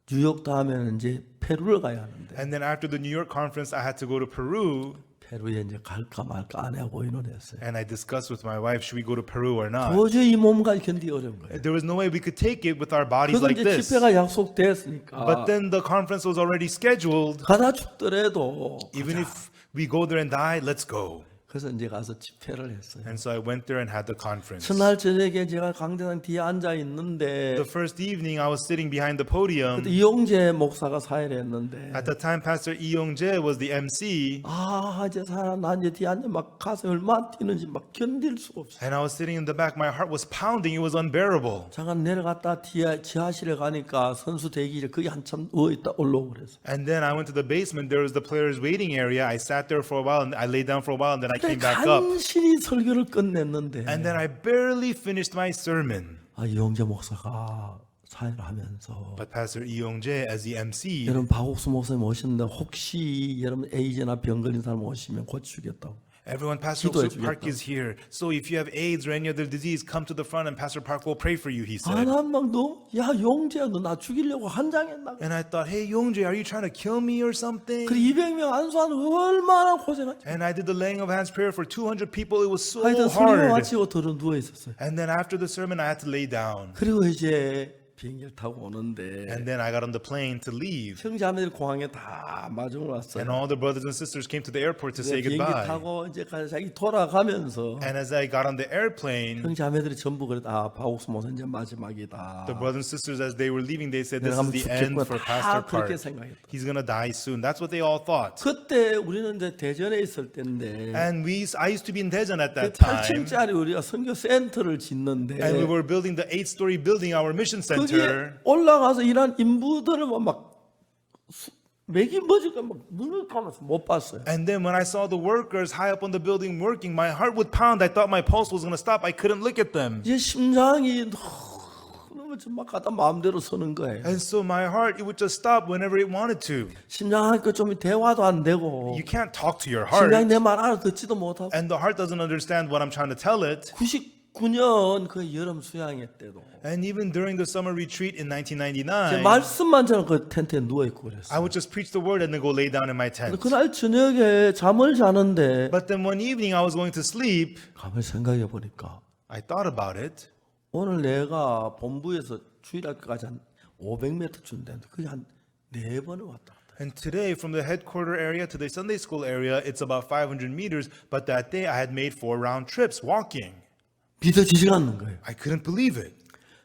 뉴욕도 하면 이제 페루를 가야 하는데 And then after the New York conference, I had to go to Peru. 페루에 이제 갈까 말까 아내하고 의논했어요. And I discussed with my wife, should we go to Peru or not? 도저히 이 몸과 견디기 어려운 거예요. There was no way we could take it with our bodies 그래서 like 이제 this. 집회가 약속됐으니까 But then the conference was already scheduled. 가다 죽더라도 Even if we go there and die, let's go. 그래서 이제 가서 집회를 했어요. And so I went there and had the conference. 첫날 저녁에 제가 강대상 뒤에 앉아 있는데 The first evening, I was sitting behind the podium. 이용재 목사가 사회를 했는데 At the time, Pastor Lee Young-jae was the MC. 아 이제 사람 난 이제 뒤에 앉아 막 가슴이 얼마나 뛰는지 막 견딜 수가 없어. And I was sitting in the back. My heart was pounding. It was unbearable. 잠깐 내려갔다 뒤에 지하실에 가니까 선수 대기실 거기 한참 누워 있다 올라오고 그래서. And then I went to the basement. There was the players' waiting area. I sat there for a while, and I lay down for a while, and then I came back up. 간신히 설교를 끝냈는데 And then I barely finished my sermon. 아 이용재 목사가 사회를 하면서 But Pastor Lee Young-jae, as the MC, 여러분 박옥수 목사님 오셨는데 혹시 여러분 에이즈나 병 걸린 사람 오시면 고쳐주겠다고. everyone, Pastor 기도해 Park 주겠다. is here. So if you have AIDS or any other disease, come to the front, and Pastor Park will pray for you, he said. 아난막너야 용재야 너 나 죽이려고 한장했나? And I thought, hey, Young-jae, are you trying to kill me or something? 그 200명 안수하는 얼마나 고생하지. And I did the laying of hands prayer for 200 people. It was so 하여튼 설교 hard. 마치고 들어 누워 있었어요. And then after the sermon, I had to lay down. 그리고 이제 비행기를 타고 오는데 And then I got on the plane to leave. 형제자매들 공항에 다 마중 And 왔어요. all the brothers and sisters came to the airport to say 비행기 goodbye. 타고 이제 자기 돌아가면서 And as I got on the airplane, 형제자매들이 전부 그랬다. 아, 박옥수 목사 이제 마지막이다. the brothers and sisters, as they were leaving, they said, this is 내가 the end 죽겠구나. for 다 Pastor 그렇게 Park. 생각했다. He's going to die soon. That's what they all thought. 그때 우리는 이제 대전에 있을 때인데 And I used to be in Daejeon at 그 that time. 8층짜리 우리가 선교 센터를 짓는데 And we were building the 8-story building, our mission 거기에 center. 올라가서 일한 인부들을 막 맥이 멎을까 막 눈을 감아서 못 봤어요. And then when I saw the workers high up on the building working, my heart would pound. I thought my pulse was going to stop. I couldn't look at them. 이제 심장이 너무 막 가다 마음대로 서는 거예요. And so my heart, it would just stop whenever it wanted to. 심장하니까 좀 대화도 안 되고 You can't talk to your heart. 심장이 내 말 알아듣지도 못하고 And the heart doesn't understand what I'm trying to tell it. 99년 그 여름 수양회 때도 And even during the summer retreat in 제 1999, 말씀만 저는 그 텐트에 누워 있고 I 그랬어요. would just preach the word and then go lay down in my tent. 그날 저녁에 잠을 자는데 But then one evening I was going to sleep. 가만히 생각해 보니까 I thought about it. 오늘 내가 본부에서 주일학교까지 한 500m 준다는데 그게 한 4번을 왔다 갔다. And today, from the headquarter area to the Sunday school area, it's about 500 meters. But that day, I had made 4 round trips walking. 믿어지지가 않는 거예요. I couldn't believe it.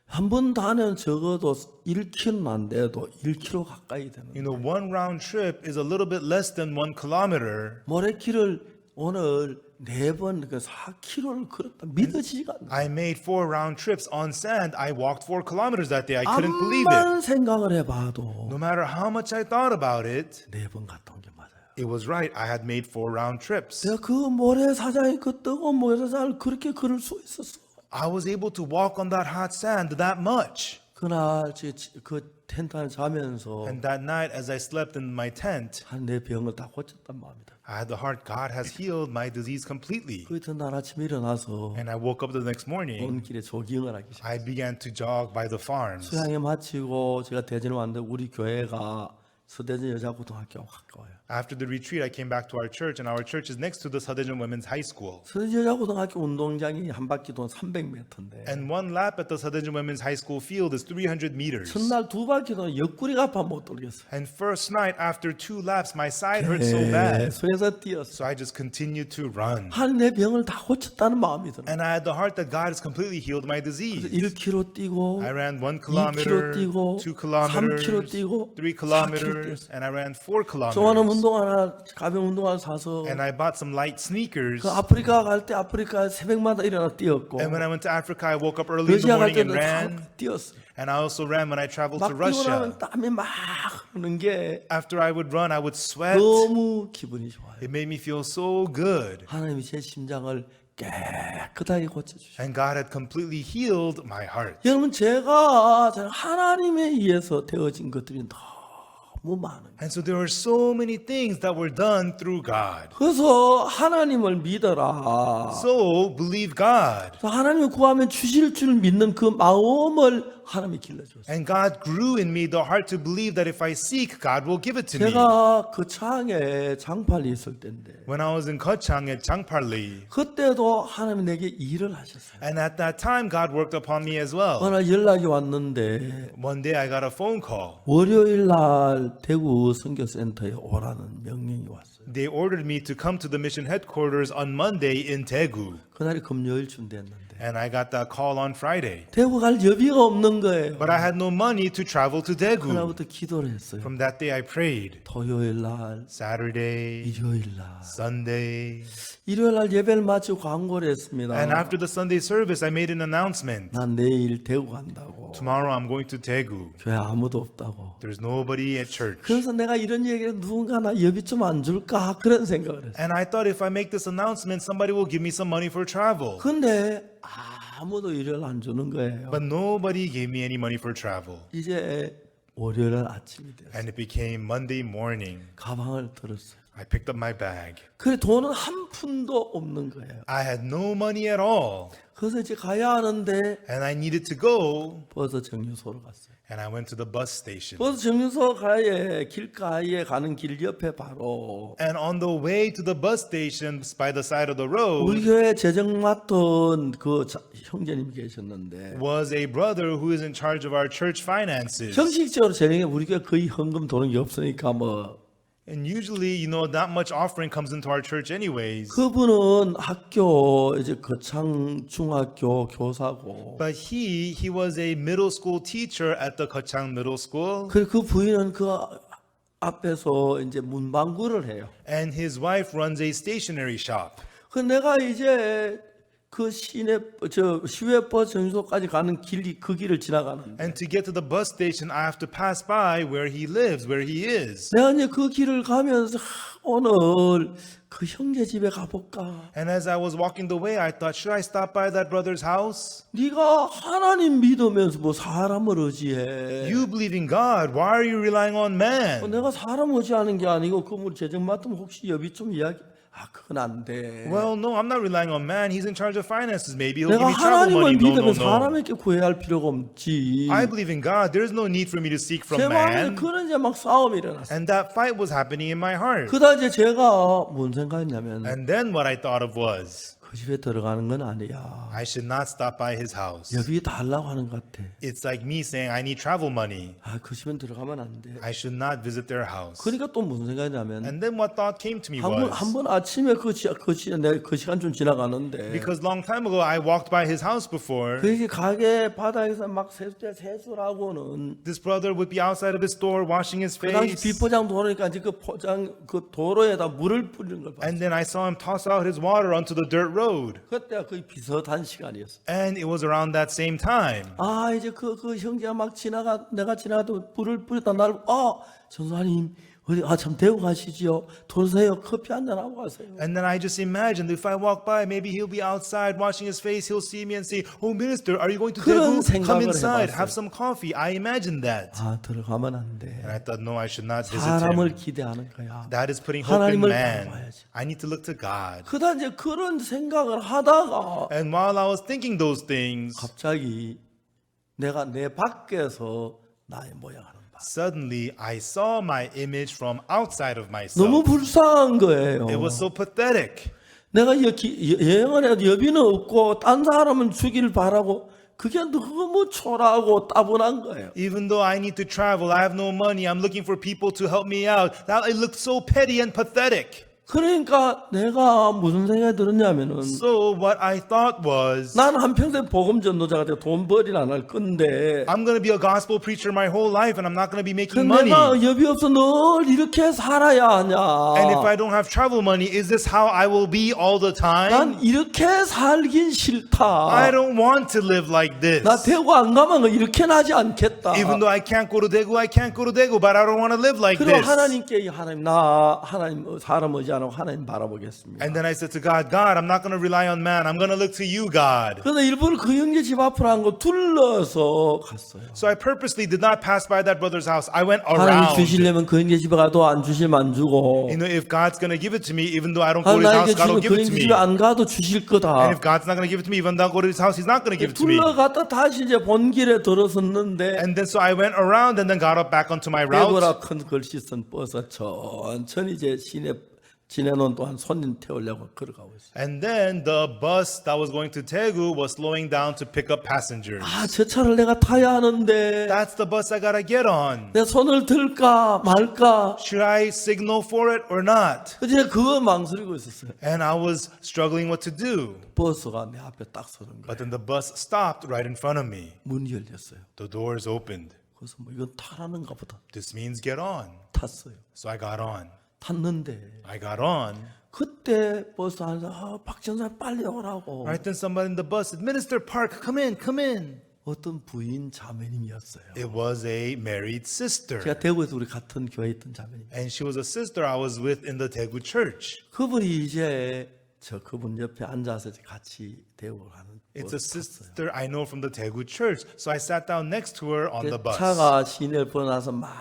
한 번 다는 적어도 1km는 안 돼도 1km 가까이 되는 You 거예요. know, one round trip is a little bit less than 1 kilometer. 모래길을 오늘 4번 그 4km를 걸었다. 믿어지지가 않는 거예요. I made 4 round trips on sand. I walked 4 kilometers that day. I couldn't believe it. 암만 생각을 해봐도 No matter how much I thought about it, 4번 갔다 온 게 맞아요. it was right. I had made 4 round trips. 내가 그 모래사장에 그 뜨거운 모래사장을 그렇게 걸을 수 있었어. I was able to walk on that hot sand that much. 그날 그 텐트 안에 자면서 And that night, as I slept in my tent, 한 내 병을 다 고쳤단 마음이다. I had the heart. God has healed my disease completely. 그 이튿날 아침에 일어나서 And I woke up the next morning. 온 길에 조깅을 하기 시작했어요. I began to jog by the farms. 수양회 마치고 제가 대전에 왔는데 우리 교회가 서대전 여자고등학교가 가까워요. After the retreat, I came back to our church, and our church is next to the Sadaejeon Women's High School. 서대전 여자고등학교 운동장이 한 바퀴 돈 300m인데 And one lap at the Sadaejeon Women's High School field is 300 meters. 첫날 2바퀴 돈 옆구리가 아파 못 돌겠어요. And first night, after 2 laps, my side hurt so bad. 계속해서 뛰었어. So I just continued to run. 한 내 병을 다 고쳤다는 마음이 들어. And I had the heart that God has completely healed my disease. 1km 뛰고 I ran 1 2km kilometer, 뛰고 2 kilometers, 3km 뛰고 3 4km kilometers, 뛰었어. and I ran 4 좋아하는 kilometers. 가벼운 운동화 사서 and I bought some light sneakers. 그 아프리카 갈 때 아프리카 새벽마다 일어나 뛰었고 And when I went to Africa, I woke up early in the 러시아 갈 morning and 때도 ran. 뛰었어. And I also ran when I traveled to 막 뛰고 나면 Russia. 땀이 막 흐르는 게 After I would run, I would sweat. 너무 기분이 좋아요. It made me feel so good. 하나님이 제 심장을 깨끗하게 고쳐주셔. And God had completely healed my heart. 여러분 제가 하나님에 의해서 되어진 것들이 너무 많은 거예요. And so there were so many things that were done through God. 그래서 하나님을 믿어라. So believe God. 하나님을 구하면 주실 줄 믿는 그 마음을 하나님이 길러줬어요. And God grew in me the heart to believe that if I seek, God will give it to me. 제가 그 창에 장팔이 있을 때인데 When I was in Kochang at Changparli, 그때도 하나님이 내게 일을 하셨어요. and at that time God worked upon me as well. 어느 연락이 왔는데 One day I got a phone call. 월요일 날 대구 선교센터에 오라는 명령이 왔어요. They ordered me to come to the mission headquarters on Monday in Daegu. 그날이 금요일쯤 됐는데 And I got that call on Friday. 대구 갈 여비가 없는 거예요. But I had no money to travel to Daegu. 그날부터 기도를 했어요. From that day I prayed. 토요일 날, Saturday, 일요일 날, Sunday. 일요일 날 예배를 마치고 광고를 했습니다. And after the Sunday service, I made an announcement. 난 내일 대구 간다고. Tomorrow I'm going to Daegu. 교회 아무도 없다고. There's nobody at church. 그래서 내가 이런 얘기를 누군가 나 여비 좀 안 줄까 그런 생각을 했어요. And I thought if I make this announcement, somebody will give me some money for travel. 근데 아무도 일요일 안 주는 거예요. But nobody gave me any money for travel. 이제 월요일 아침이 됐어요. And it became Monday morning. 가방을 들었어요. I picked up my bag. 그래 돈은 한 푼도 없는 거예요. I had no money at all. 그래서 이제 가야 하는데 And I needed to go. 버스 정류소로 갔어요. And I went to the bus station. 버스 정류소 가에 길가에 가는 길 옆에 바로 And on the way to the bus station by the side of the 우리 road 교회 재정 맡은 그 형제님이 계셨는데 was a brother who is in charge of our church finances. 형식적으로 재정에 우리 교회 거의 헌금 도는 게 없으니까 뭐 And usually, not much offering comes into our church anyways. 그분은 학교 이제 거창 중학교 교사고 But he was a middle school teacher at the Kochang Middle School. 그 부인은 그 앞에서 이제 문방구를 해요. And his wife runs a stationery shop. 그 내가 이제 그 시외 버스 정류소까지 가는 길이 그 길을 지나가는데 And to get to the bus station, I have to pass by where he lives, where he is. 내가 이제 그 길을 가면서 오늘 그 형제 집에 가볼까? And as I was walking the way, I thought, should I stop by that brother's house? 네가 하나님 믿으면서 뭐 사람을 의지해? You believe in God. Why are you relying on man? 내가 사람 의지하는 게 아니고 그물 재정 맡으면 혹시 여비 좀 이야기? 그건 안 돼. Well, no, I'm not relying on man. He's in charge of finances. Maybe he'll give 내가 me travel 하나님을 money. No, 믿으면 no. 사람에게 구해할 필요가 없지. I believe in God. There's no need for me to seek from 제 마음에 man. 그런 이제 막 싸움이 일어났어. And that fight was happening in my heart. 그다 이제 제가 뭔 생각했냐면 And then what I thought of was, 그 집에 들어가는 건 아니야. I should not stop by his house. 여비 달라고 하는 것 같아. It's like me saying I need travel money. 그 집엔 들어가면 안 돼. I should not visit their house. 그러니까 또 무슨 생각이냐면 And then what thought came to me 한 was, 번 아침에 내가 그 시간 좀 지나가는데 because long time ago I walked by his house before, 그 가게 바닥에서 막 세수하고는 this brother would be outside of his store washing his 그 당시 face. 비포장 도로니까 이제 그 도로에다 물을 뿌리는 걸 봤어. And then I saw him toss out his water onto the dirt road. 그때가 거의 비슷한 시간이었어. And it was around that same time. 이제 그 형제가 막 내가 지나가도 불을 뿌렸다 나를 전사님 어디 참 대구 가시지요. 도세요 커피 한잔 하고 가세요. And then I just imagined if I walk by, maybe he'll be outside washing his face. He'll see me and say, "Oh, minister, are you going to 그런 Daegu? Come 생각을 inside, 해봤어요. have some coffee." I imagined that. 들어가면 안 돼. And I thought, no, I should not visit 사람을 him. 기대하는 거야. That is putting hope in 하나님을 man. 바라봐야지. I need to look to God. 그다 이제 그런 생각을 하다가 And while I was thinking those things, 갑자기 내가 내 밖에서 나의 모양을 봐. suddenly I saw my image from outside of 너무 myself. 불쌍한 거예요. It was so pathetic. 내가 여행을 해도 여비는 없고 딴 사람은 주기를 바라고 그게 너무 초라하고 따분한 거예요. Even though I need to travel, I have no money, I'm looking for people to help me out. That it looked so petty and pathetic. 그러니까 내가 무슨 생각이 들었냐면은 So what I thought was, 나는 한평생 복음 전도자가 되고 돈 벌이를 안 할 건데 I'm going to be a gospel preacher my whole life and I'm not going to be making 근데 money. 내가 여비 없어 늘 이렇게 살아야 하냐. And if I don't have travel money, is this how I will be all the time? 난 이렇게 살긴 싫다. I don't want to live like this. 나 대구 안 가면 이렇게 나지 않겠다. Even though I can't go to Daegu, I can't go to Daegu, but I don't want to live like 그리고 this. 하나님께 하나님 나 하나님 사람 의지 안 하고 하나님 바라보겠습니다. And then I said to God, God, I'm not going to rely on man. I'm going to look to you, God. 그래서 일부러 그 형제 집 앞으로 한 거 둘러서 갔어요. So I purposely did not pass by that brother's house. I went 하나님 around. 주시려면 그 형제 집에 가도 안 주시면 안 주고 You know, if God's going to give it to me, even though I don't go to his 하나님께 house, God will 주시면 give 그 it to 형제 me. 집에 안 가도 주실 And 거다. if God's not going to give it to me, even though I go to his house, he's not going to give it to me. 둘러갔다 다시 이제 본 길에 들어섰는데 And then so I went around and then got up back onto my route. 대보라 큰 글씨 쓴 버스 천천히 이제 시내 지내놓은 동안 손님 태우려고 걸어가고 있어요. And then the bus that was going to Daegu was slowing down to pick up passengers. 아, 저 차를 내가 타야 하는데 That's the bus I gotta get on. 내 손을 들까 말까 Should I signal for it or not? 이제 그거 망설이고 있었어요. And I was struggling what to do. 버스가 내 앞에 딱 서는 거예요. But then the bus stopped right in front of me. 문이 열렸어요. The doors opened. 그래서 뭐 이건 타라는가 보다. This means get on. 탔어요. So I got on. 탔는데 I got on. 그때 버스 안에서 박 전사 빨리 오라고 Right then somebody in the bus said, Minister Park, come in, come in. 어떤 부인 자매님이었어요. It was a married sister. 제가 대구에서 우리 같은 교회에 있던 자매님. And she was a sister I was with in the Daegu church. 그분이 이제 그분 옆에 앉아서 같이 대우를 하는 It's a 버스 탔어요. sister I know from the Daegu church. So I sat down next to her on the bus. 차가 시내를 벗어나서 막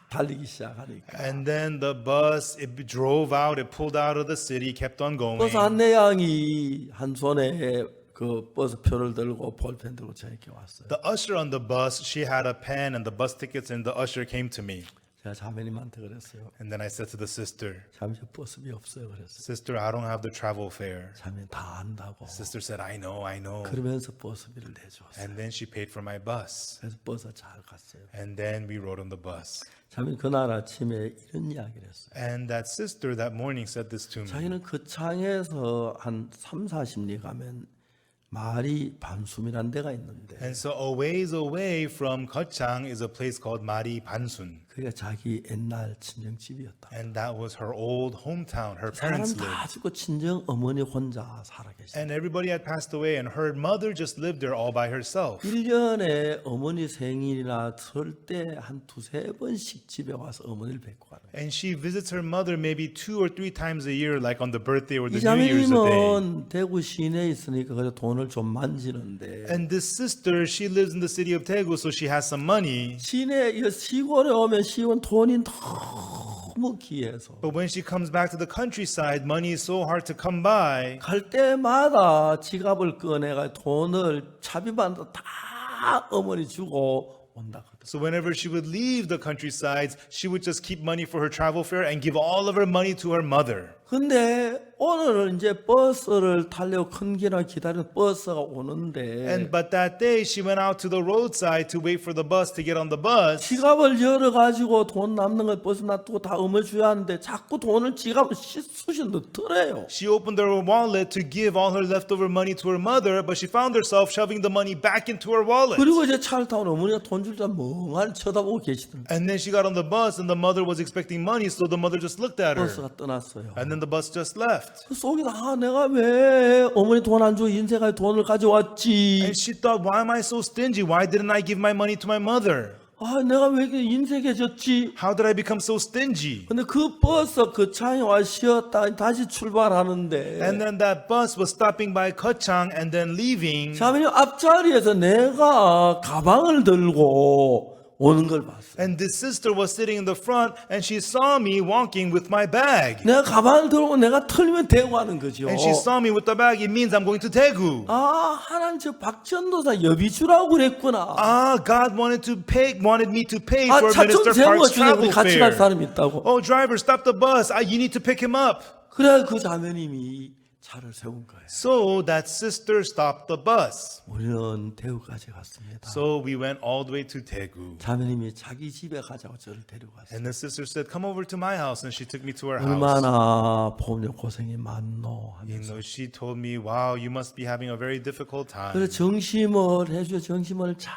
달리기 시작하니까 And then the bus, it drove out, it pulled out of the city, kept on going. 버스 안내양이 한 손에 그 버스 표를 들고 볼펜 들고 저에게 왔어요. The usher on the bus, she had a pen and the bus tickets, and the usher came to me. 제가 자매님한테 그랬어요. And then I said to the sister, 자매 버스비 없어요. 그랬어요. Sister, I don't have the travel fare. 자매 다 안다고. Sister said, I know, I know. 그러면서 버스비를 내줬어요. And then she paid for my bus. 그래서 버스 잘 갔어요. And then we rode on the bus. 자매 그날 아침에 이런 이야기를 했어요. And that sister that morning said this to me. 자기는 그 창에서 한 3, 40리 가면 마리 반숨이라는 데가 있는데 And so a ways away from Gyeongsang is a place called Mari Bansun. 그게 자기 옛날 친정집이었다. And that was her old hometown. Her 사람 parents 다 lived. 죽고 친정 어머니 혼자 살아 계시다. And everybody had passed away and her mother just lived there all by herself. 1년에 어머니 생일이나 설 때 한 두세 번씩 집에 와서 어머니를 뵙고 가는 거예요. And she visits her mother maybe 2 or 3 times a year, like on the birthday or the 이 New Year's Day. 자매님은 대구 시내에 있으니까 그래 돈을 좀 만지는데 And this sister, she lives in the city of Daegu, so she has some money. 시내 이 시골에 오면 시골 돈이 너무 귀해서 But when she comes back to the countryside, money is so hard to come by. 갈 때마다 지갑을 꺼내가 돈을 차비반도 다 어머니 주고 온다 그러더라고요. So whenever she would leave the countryside, she would just keep money for her travel fare and give all of her money to her mother. 근데 오늘은 이제 버스를 타려고 큰 길을 기다리는 버스가 오는데 But that day, she went out to the roadside to wait for the bus to get on the bus. 지갑을 열어가지고 돈 남는 걸 버스 놔두고 다 어머니 줘야 하는데 자꾸 돈을 지갑을 쑤시 넣더래요. She opened her wallet to give all her leftover money to her mother, but she found herself shoving the money back into her wallet. 그리고 이제 차를 타고 어머니가 돈 줄 때 멍하니 쳐다보고 계시더라고요. And then she got on the bus, and the mother was expecting money, so the mother just looked at her. 버스가 떠났어요. And then the bus just left. 그 속에 내가 왜 어머니 돈 안 주고 인생까지 돈을 가져왔지? And she thought, why am I so stingy? Why didn't I give my money to my mother? 아, 내가 왜 이렇게 인색해졌지? How did I become so stingy? 근데 그 버스 그 차에 와 쉬었다 다시 출발하는데 And then that bus was stopping by Gyeongsang and then leaving. 자매님 앞자리에서 내가 가방을 들고 오는 걸 봤어요. And this sister was sitting in the front and she saw me walking with my bag. 내가 가방을 들고 내가 털면 대고 하는 거죠. And she saw me with the bag. It means I'm going to Daegu. 아, 하나님 저 박전도사 여비주라고 그랬구나. Ah, God wanted me to pay 아, for 차 좀 Minister 세워 Park's 주세요. 우리 travel 같이 갈 fare. 사람이 있다고. Oh, driver, stop the bus. You need to pick him up. 그래 그 자매님이 차를 세운 거예요. So that sister stopped the bus. 우리는 대구까지 갔습니다. So we went all the way to Daegu. 자매님이 자기 집에 가자고 저를 데려갔어요. And the sister said, come over to my house. And she took me to her house. 얼마나 보험료 고생이 많노 You 하면서 know, she told me, wow, you must be having a very difficult time. 그래서 점심을 해줘 점심을 잘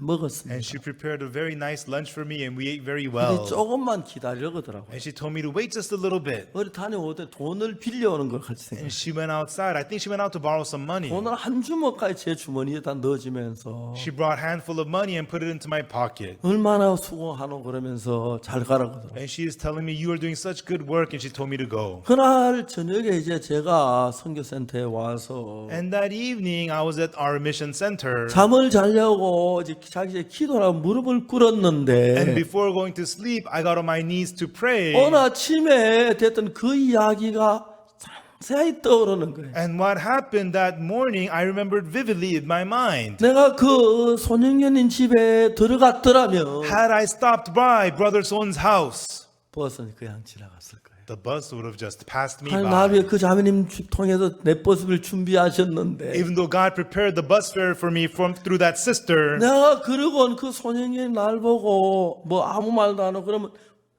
먹었습니다. And she prepared a very nice lunch for me and we ate very 근데 well. 조금만 기다려더라고요. And she told me to wait just a little bit. 어디 다녀오더니 돈을 빌려오는 걸 같이 And 생각해요. she went outside. I think she went out to borrow some money. 돈을 한 주먹까지 제 주머니에다 넣어주면서 She brought a handful of money and put it into my pocket. 얼마나 수고하노 그러면서 잘 가라고 하더라고요. And she is telling me, you are doing such good work. And she told me to go. 그날 저녁에 이제 제가 선교센터에 와서 And that evening, I was at our mission center. 잠을 자려고 이제 자기 기도라고 무릎을 And 꿇었는데 before going to sleep, I got on my knees to pray. 어느 아침에 됐던 그 이야기가 상세히 떠오르는 거예요. And what happened that morning, I remembered vividly in my mind. 내가 그 손영년님 집에 들어갔더라면 Had I stopped by Brother Son's house, 버스는 그냥 지나갔을 거예요. the bus would have just passed me 하나님 by. 나를 위해 그 자매님 통해서 내 버스를 준비하셨는데 Even though God prepared the bus fare for me through that sister, 내가 그러고 그 손영년님 날 보고 뭐 아무 말도 안 하고 그러면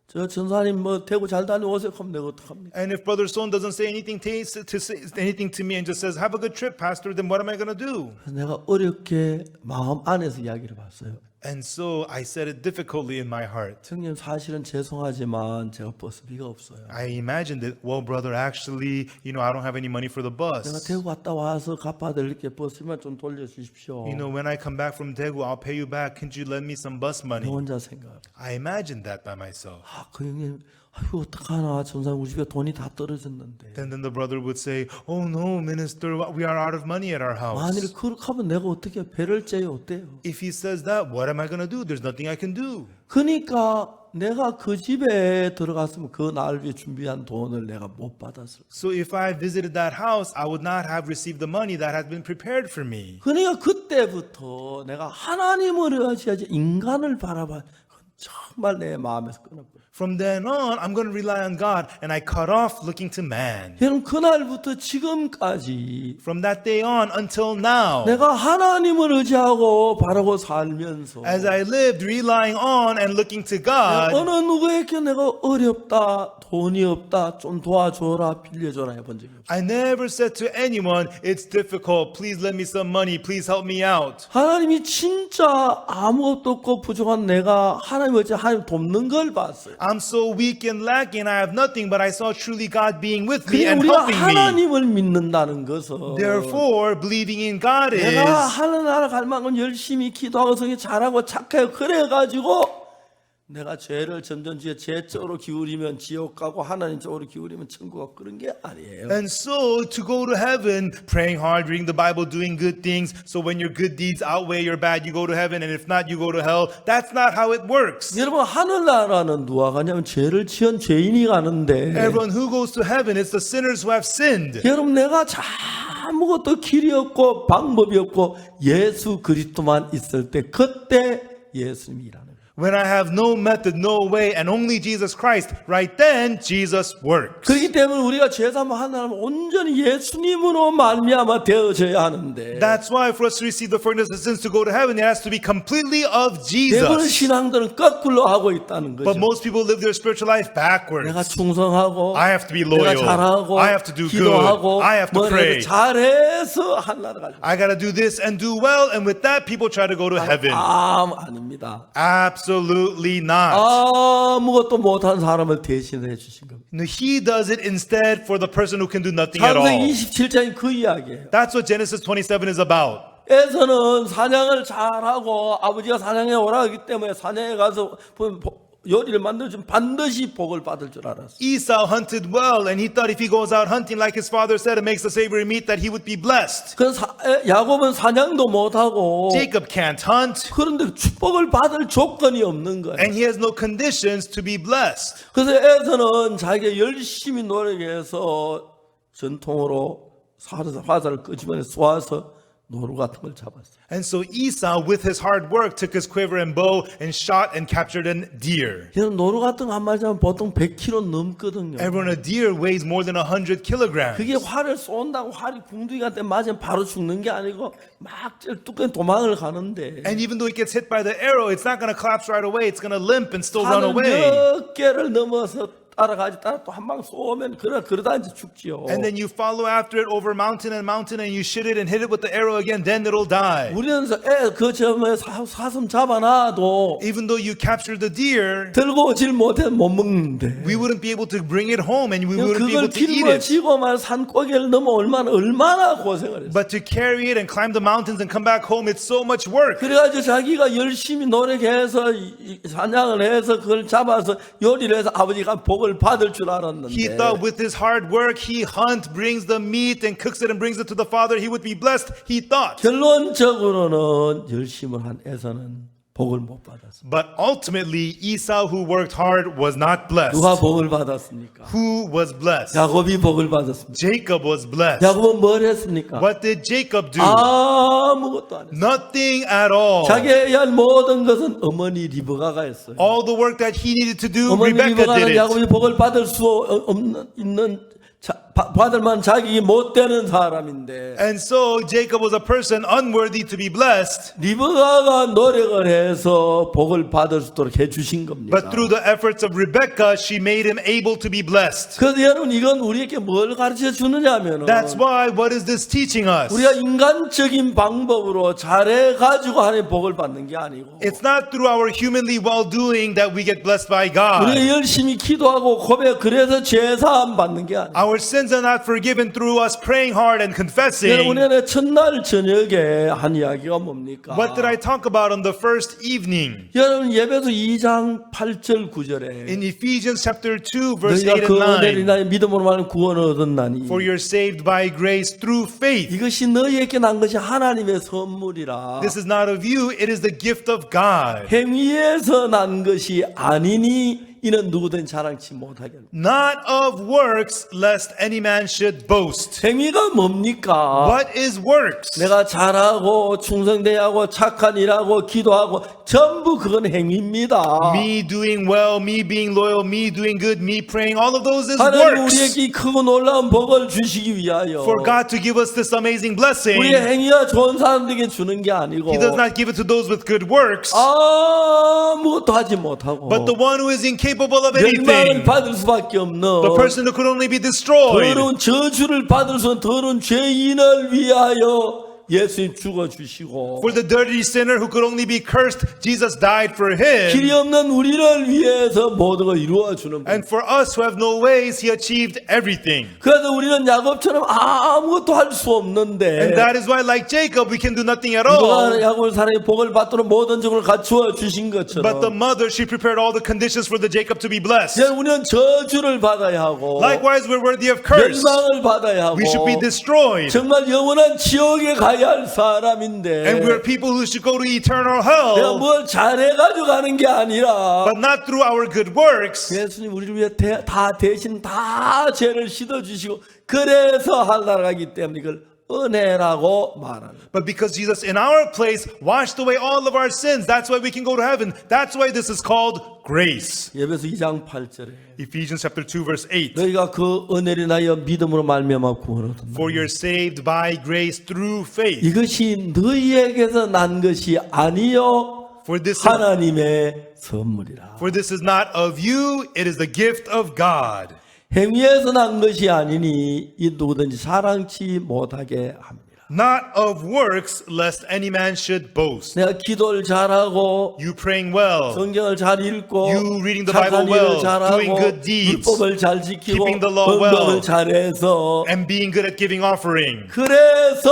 저 전사님 뭐 대구 잘 다녀오세요 하면 내가 어떡합니까? and if Brother Son doesn't say anything to say anything to me and just says, "Have a good trip, Pastor," then what am I going to do? 그래서 내가 어렵게 마음 안에서 이야기를 봤어요. And so I said it difficultly in my heart. 형님 사실은 죄송하지만 제가 버스비가 없어요. I imagined it. Well, brother, actually, I don't have any money for the 내가 bus. 대구 갔다 와서 갚아드릴게 버스만 좀 돌려주십시오. When I come back from Daegu, I'll pay you back. Can't you lend me some bus money? 혼자 생각. I imagined that by myself. 그 형님, 아이고 어떡하나 전사님 우리 집에 돈이 다 떨어졌는데. And then the brother would say, "Oh no, minister, we are out of money at our 만일 house." 그렇게 하면 내가 어떻게 배를 째요 어때요? If he says that, what am I going to do? There's nothing I can do. 그러니까 내가 그 집에 들어갔으면 그 날 위해 준비한 돈을 내가 못 받았을 거예요. So if I visited that house, I would not have received the money that had been prepared for me. 그러니까 그때부터 내가 하나님을 의지하지 인간을 바라봐. 그건 정말 내 마음에서 끊어버려. From then on, I'm going to rely on God, and I cut off looking to man. 여러분 그날부터 지금까지 From that day on until now, 내가 하나님을 의지하고 바라고 살면서 as I lived relying on and looking to God, 어느 누구에게 내가 어렵다, 돈이 없다, 좀 도와줘라, 빌려줘라 해본 적이 없어요. I never said to anyone, "It's difficult. Please lend me some money. Please help me out." 하나님이 진짜 아무것도 없고 부족한 내가 하나님 어찌 하나님 돕는 걸 봤어요. I'm so weak and lacking. I have nothing, but I saw truly God being with me 그러니까 and 우리가 helping me. 하나님을 믿는다는 것은 Therefore, believing in God 내가 is 하는 나라 갈 만큼 열심히 기도하고 성에 잘하고 착하고 그래가지고 내가 죄를 점점 제 쪽으로 기울이면 지옥 가고 하나님 쪽으로 기울이면 천국 가고 그런 게 아니에요. and so to go to heaven, praying hard, reading the Bible, doing good things. So when your good deeds outweigh your bad, you go to heaven, and if not, you go to hell. That's not how it works. 여러분 하늘나라는 누가 가냐면 죄를 지은 죄인이 가는데 Everyone who goes to heaven is the sinners who have sinned. 여러분 내가 아무것도 길이 없고 방법이 없고 예수 그리스도만 있을 때 그때 예수님이 일하는 거예요. When I have no method, no way, and only Jesus Christ, right then Jesus works. 그렇기 때문에 우리가 죄사함 하나님 온전히 예수님으로 말미암아 되어져야 하는데 That's why for us to receive the forgiveness of sins to go to heaven, it has to be completely of 대부분 Jesus. 신앙들은 거꾸로 하고 있다는 But 거죠. most people live their spiritual life 내가 backwards. 충성하고 I have to be 내가 loyal. 잘하고 I have to do 기도하고 good. I have to 뭐 pray. 잘해서 하나를 가지고 I gotta do this and do well, and with that, people try to go to heaven. 아닙니다. Absolutely not. 아무것도 못한 사람을 대신해 주신 겁니다. No, he does it instead for the person who can do nothing at 창세기 all. 27장이 그 이야기예요. That's what Genesis 27 is about. 에서는 사냥을 잘하고 아버지가 사냥해 오라 하기 때문에 사냥에 가서 요리를 만들어주면 반드시 복을 받을 줄 알았어요. Esau hunted well, and he thought if he goes out hunting like his father said and makes the savory meat, that he would be blessed. 그래서 야곱은 사냥도 못하고 Jacob can't hunt, 그런데 축복을 받을 조건이 없는 거예요. and he has no conditions to be blessed. 그래서 에서는 자기가 열심히 노력해서 전통으로 화살을 끄집어내 쏘아서 노루 같은 걸 잡았어요. And so Esau, with his hard work, took his quiver and bow and shot and captured a deer. 여러분 노루 같은 거 한 마리 잡으면 보통 100kg 넘거든요. Everyone, a deer weighs more than 100 kilograms. 그게 활을 쏜다고 활이 궁둥이한테 맞으면 바로 죽는 게 아니고 막 뚜껑 도망을 가는데 And even though it gets hit by the arrow, it's not going to collapse right away. It's going to limp and still run 산을 away. 몇 개를 넘어서 따라 또 한 방 쏘면 그러다 이제 죽지요. And then you follow after it over mountain and you shoot it and hit it with the arrow again, then it'll die. 우리는 그 점에 사슴 잡아놔도 Even though you capture the deer, 들고 오질 못해 못 먹는데 we wouldn't be able to bring it home and we wouldn't be 그걸 able to eat it. 짊어지고만 산꼭대기를 넘어 얼마나 고생을 했어. But to carry it and climb the mountains and come back home, it's so much work. 그래가지고 자기가 열심히 노력해서 사냥을 해서 그걸 잡아서 요리를 해서 아버지가 복을 받을 줄 He 알았는데 thought with his hard work, he brings the meat and cooks it and brings it to the father, he would be blessed. He thought. 결론적으로는 열심을 한 에서는 복을 못 받았습니다. But ultimately, Esau, who worked hard, was not blessed. 누가 복을 받았습니까? Who was blessed? 야곱이 복을 받았습니다. Jacob was blessed. 야곱은 뭘 했습니까? What did Jacob do? 아무것도 안 했어요. Nothing at all. 자기의 할 모든 것은 어머니 리브가가 했어요. All the work that he needed to do, 어머니 Rebecca did 리브가는 it. 야곱이 복을 받을 수 있는 받을 만 자격이 못 되는 사람인데 And so Jacob was a person unworthy to be blessed. 리브가가 노력을 해서 복을 받을 수 있도록 해주신 겁니다. But through the efforts of Rebecca, she made him able to be blessed. 그래서 여러분 이건 우리에게 뭘 가르쳐 주느냐면은 That's why, what is this teaching us? 우리가 인간적인 방법으로 잘해가지고 하나님 복을 받는 게 아니고 It's not through our humanly well-doing that we get blessed by God. 우리가 열심히 기도하고 고백 그래서 죄사함 받는 게 아니고 Our sins are not forgiven through us praying hard and confessing. 여러분의 첫날 저녁에 한 이야기가 뭡니까? What did I talk about on the first evening? 여러분 예배소 2장 8절 9절에 In Ephesians chapter 2, verse 너희가 8 그 and 9. 은혜를 인하여 믿음으로 말하는 구원을 얻었나니 For you're saved by grace through faith. 이것이 너희에게 난 것이 하나님의 선물이라 This is not of you, it is the gift of God. 행위에서 난 것이 아니니 이는 누구든 자랑치 못하게 합니다. Not of works, lest any man should boast. 행위가 뭡니까? What is works? 내가 잘하고 충성되고 착한 일하고 기도하고 전부 그건 행위입니다. Me doing well, me being loyal, me doing good, me praying, all of those is 하나님 works. 우리에게 크고 놀라운 복을 주시기 위하여 For God to give us this amazing blessing, 우리의 행위가 좋은 사람들에게 주는 게 아니고 He does not give it to those with good works, 아무것도 하지 못하고 but the one who is incapable of 멸망을 anything, 받을 수밖에 없는 the person who could only be destroyed. 더러운 저주를 받을 수 있는 더러운 죄인을 위하여 예수님 죽어주시고 For the dirty sinner who could only be cursed, Jesus died for him. 길이 없는 우리를 위해서 모든 걸 이루어주는 분. And for us who have no ways, He achieved everything. 그래서 우리는 야곱처럼 아무것도 할 수 없는데 And that is why, like Jacob, we can do nothing at 누가 all. 야곱을 사랑해 복을 받도록 모든 적을 갖추어 주신 것처럼 But the mother, she prepared all the conditions for the Jacob to be blessed. 이제 우리는 저주를 받아야 하고 Likewise, we're worthy of curse. 멸망을 받아야 하고 We should be destroyed. 정말 영원한 지옥에 가야 할 사람인데 And we're people who should go to eternal 내가 hell, 뭘 잘해가지고 가는 게 아니라 but not through our good works. 예수님 우리를 위해 대신 다 죄를 씻어주시고 그래서 하늘나라가기 때문에 이걸 은혜라고 말하는 But because Jesus in our place washed away all of our sins, that's why we can go to heaven. That's why this is called grace. 예배서 2장 8절에 Ephesians chapter 2 verse 8. 너희가 그 은혜를 인하여 믿음으로 말미암아 구원을 얻었다. For you're saved by grace through faith. 이것이 너희에게서 난 것이 아니요 For this 하나님의 선물이라. is not of you, it is the gift of God. 행위에서 난 것이 아니니 이 누구든지 자랑치 못하게 합니다. Not of works, lest any man should boast. 내가 기도를 잘하고 You praying well, 성경을 잘 읽고 You reading the 착한 Bible well, 일을 잘하고 doing good deeds, 율법을 잘 지키고 keeping the law 헌금을 well, 잘해서 and being good at giving offering. 그래서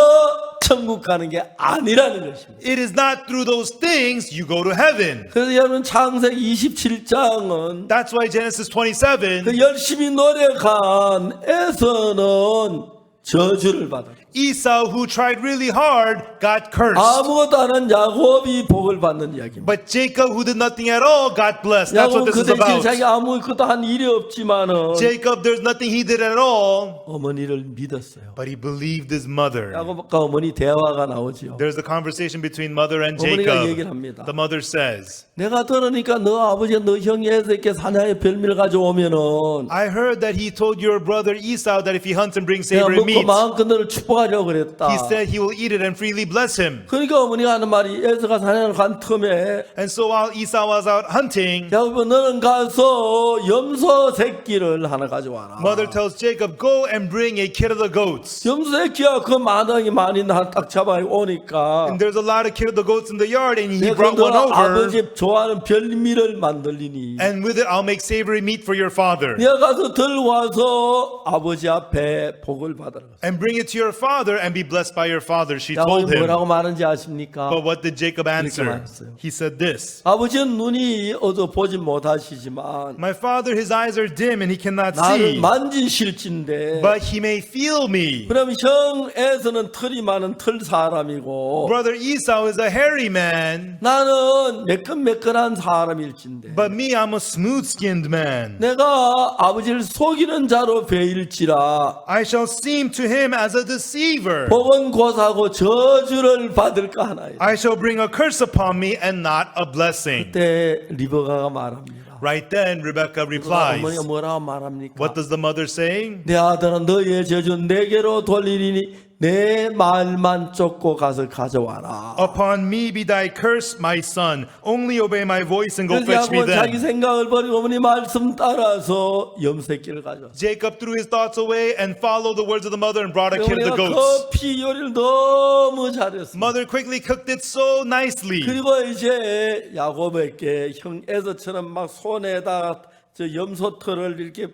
천국 가는 게 아니라는 것입니다. It is not through those things you go to heaven. 그래서 여러분 창세기 27장은 That's why Genesis 27, 그 열심히 노력한 에서는 저주를 받았고 Esau, who tried really hard, got cursed. 아무것도 안 한 야곱이 복을 받는 이야기입니다. But Jacob, who did nothing at all, got blessed. That's what 야곱 this is 그 대신 about. 자기 아무것도 한 일이 없지만은 Jacob, there's nothing he did at all, 어머니를 믿었어요. but he believed his mother. 야곱과 어머니 대화가 나오지요. There's a conversation between mother and 어머니가 얘기를 Jacob. 합니다. The mother says, 내가 들으니까 너 아버지가 너 형이 에서께 사냥의 별미를 가져오면은 I heard that he told your brother Esau that if he hunts and brings 내가 savory 먹고 meat, 마음껏 너를 축복하려고 그랬다. he said he will eat it and freely bless him. 그러니까 어머니가 하는 말이 에서가 사냥을 간 틈에 And so while Esau was out hunting, 야곱아 너는 가서 염소 새끼를 하나 가져와라. mother tells Jacob, go and bring a kid of the goats. 염소 새끼야 그 마당이 많이 딱 잡아 오니까 And there's a lot of kid of the goats in the yard, and he 내가 brought one 너 over. 아버지 좋아하는 별미를 만들리니 And with it, I'll make savory meat for your father. 내가 가서 들고 와서 아버지 앞에 복을 받으라. And bring it to your father and be blessed by your father, she 야곱이 told him. 뭐라고 말하는지 아십니까? But what did Jacob answer? 말했어요. He said this. 아버지는 눈이 어두 보지 못하시지만 My father, his eyes are dim and he cannot 나를 see, 만지실진데 but he may feel me. 그럼 형에서는 털이 많은 털 사람이고 Brother Esau is a hairy man, 나는 매끈매끈한 사람일진데 but me, I'm a smooth-skinned man. 내가 아버지를 속이는 자로 베일지라 I shall seem to him as a deceiver. 복은 고사고 저주를 받을까 하나요. I shall bring a curse upon me and not a blessing. 그때 리버가가 말합니다. Right then, Rebekah replies. 어머니가 뭐라고 말합니까? What does the mother say? 내 아들은 너의 저주 내게로 돌리리니 내 말만 쫓고 가서 가져와라. Upon me be thy curse, my son. Only obey my voice and go 그래서 fetch me 야곱은 자기 then. 생각을 버리고 어머니 말씀 따라서 염새끼를 가져왔어. Jacob threw his thoughts away and followed the words of the mother and brought a kid of the 어머니가 goats. 커피 요리를 너무 잘했어. Mother quickly cooked it so nicely. 그리고 이제 야곱에게 형 에서처럼 막 손에다 저 염소털을 이렇게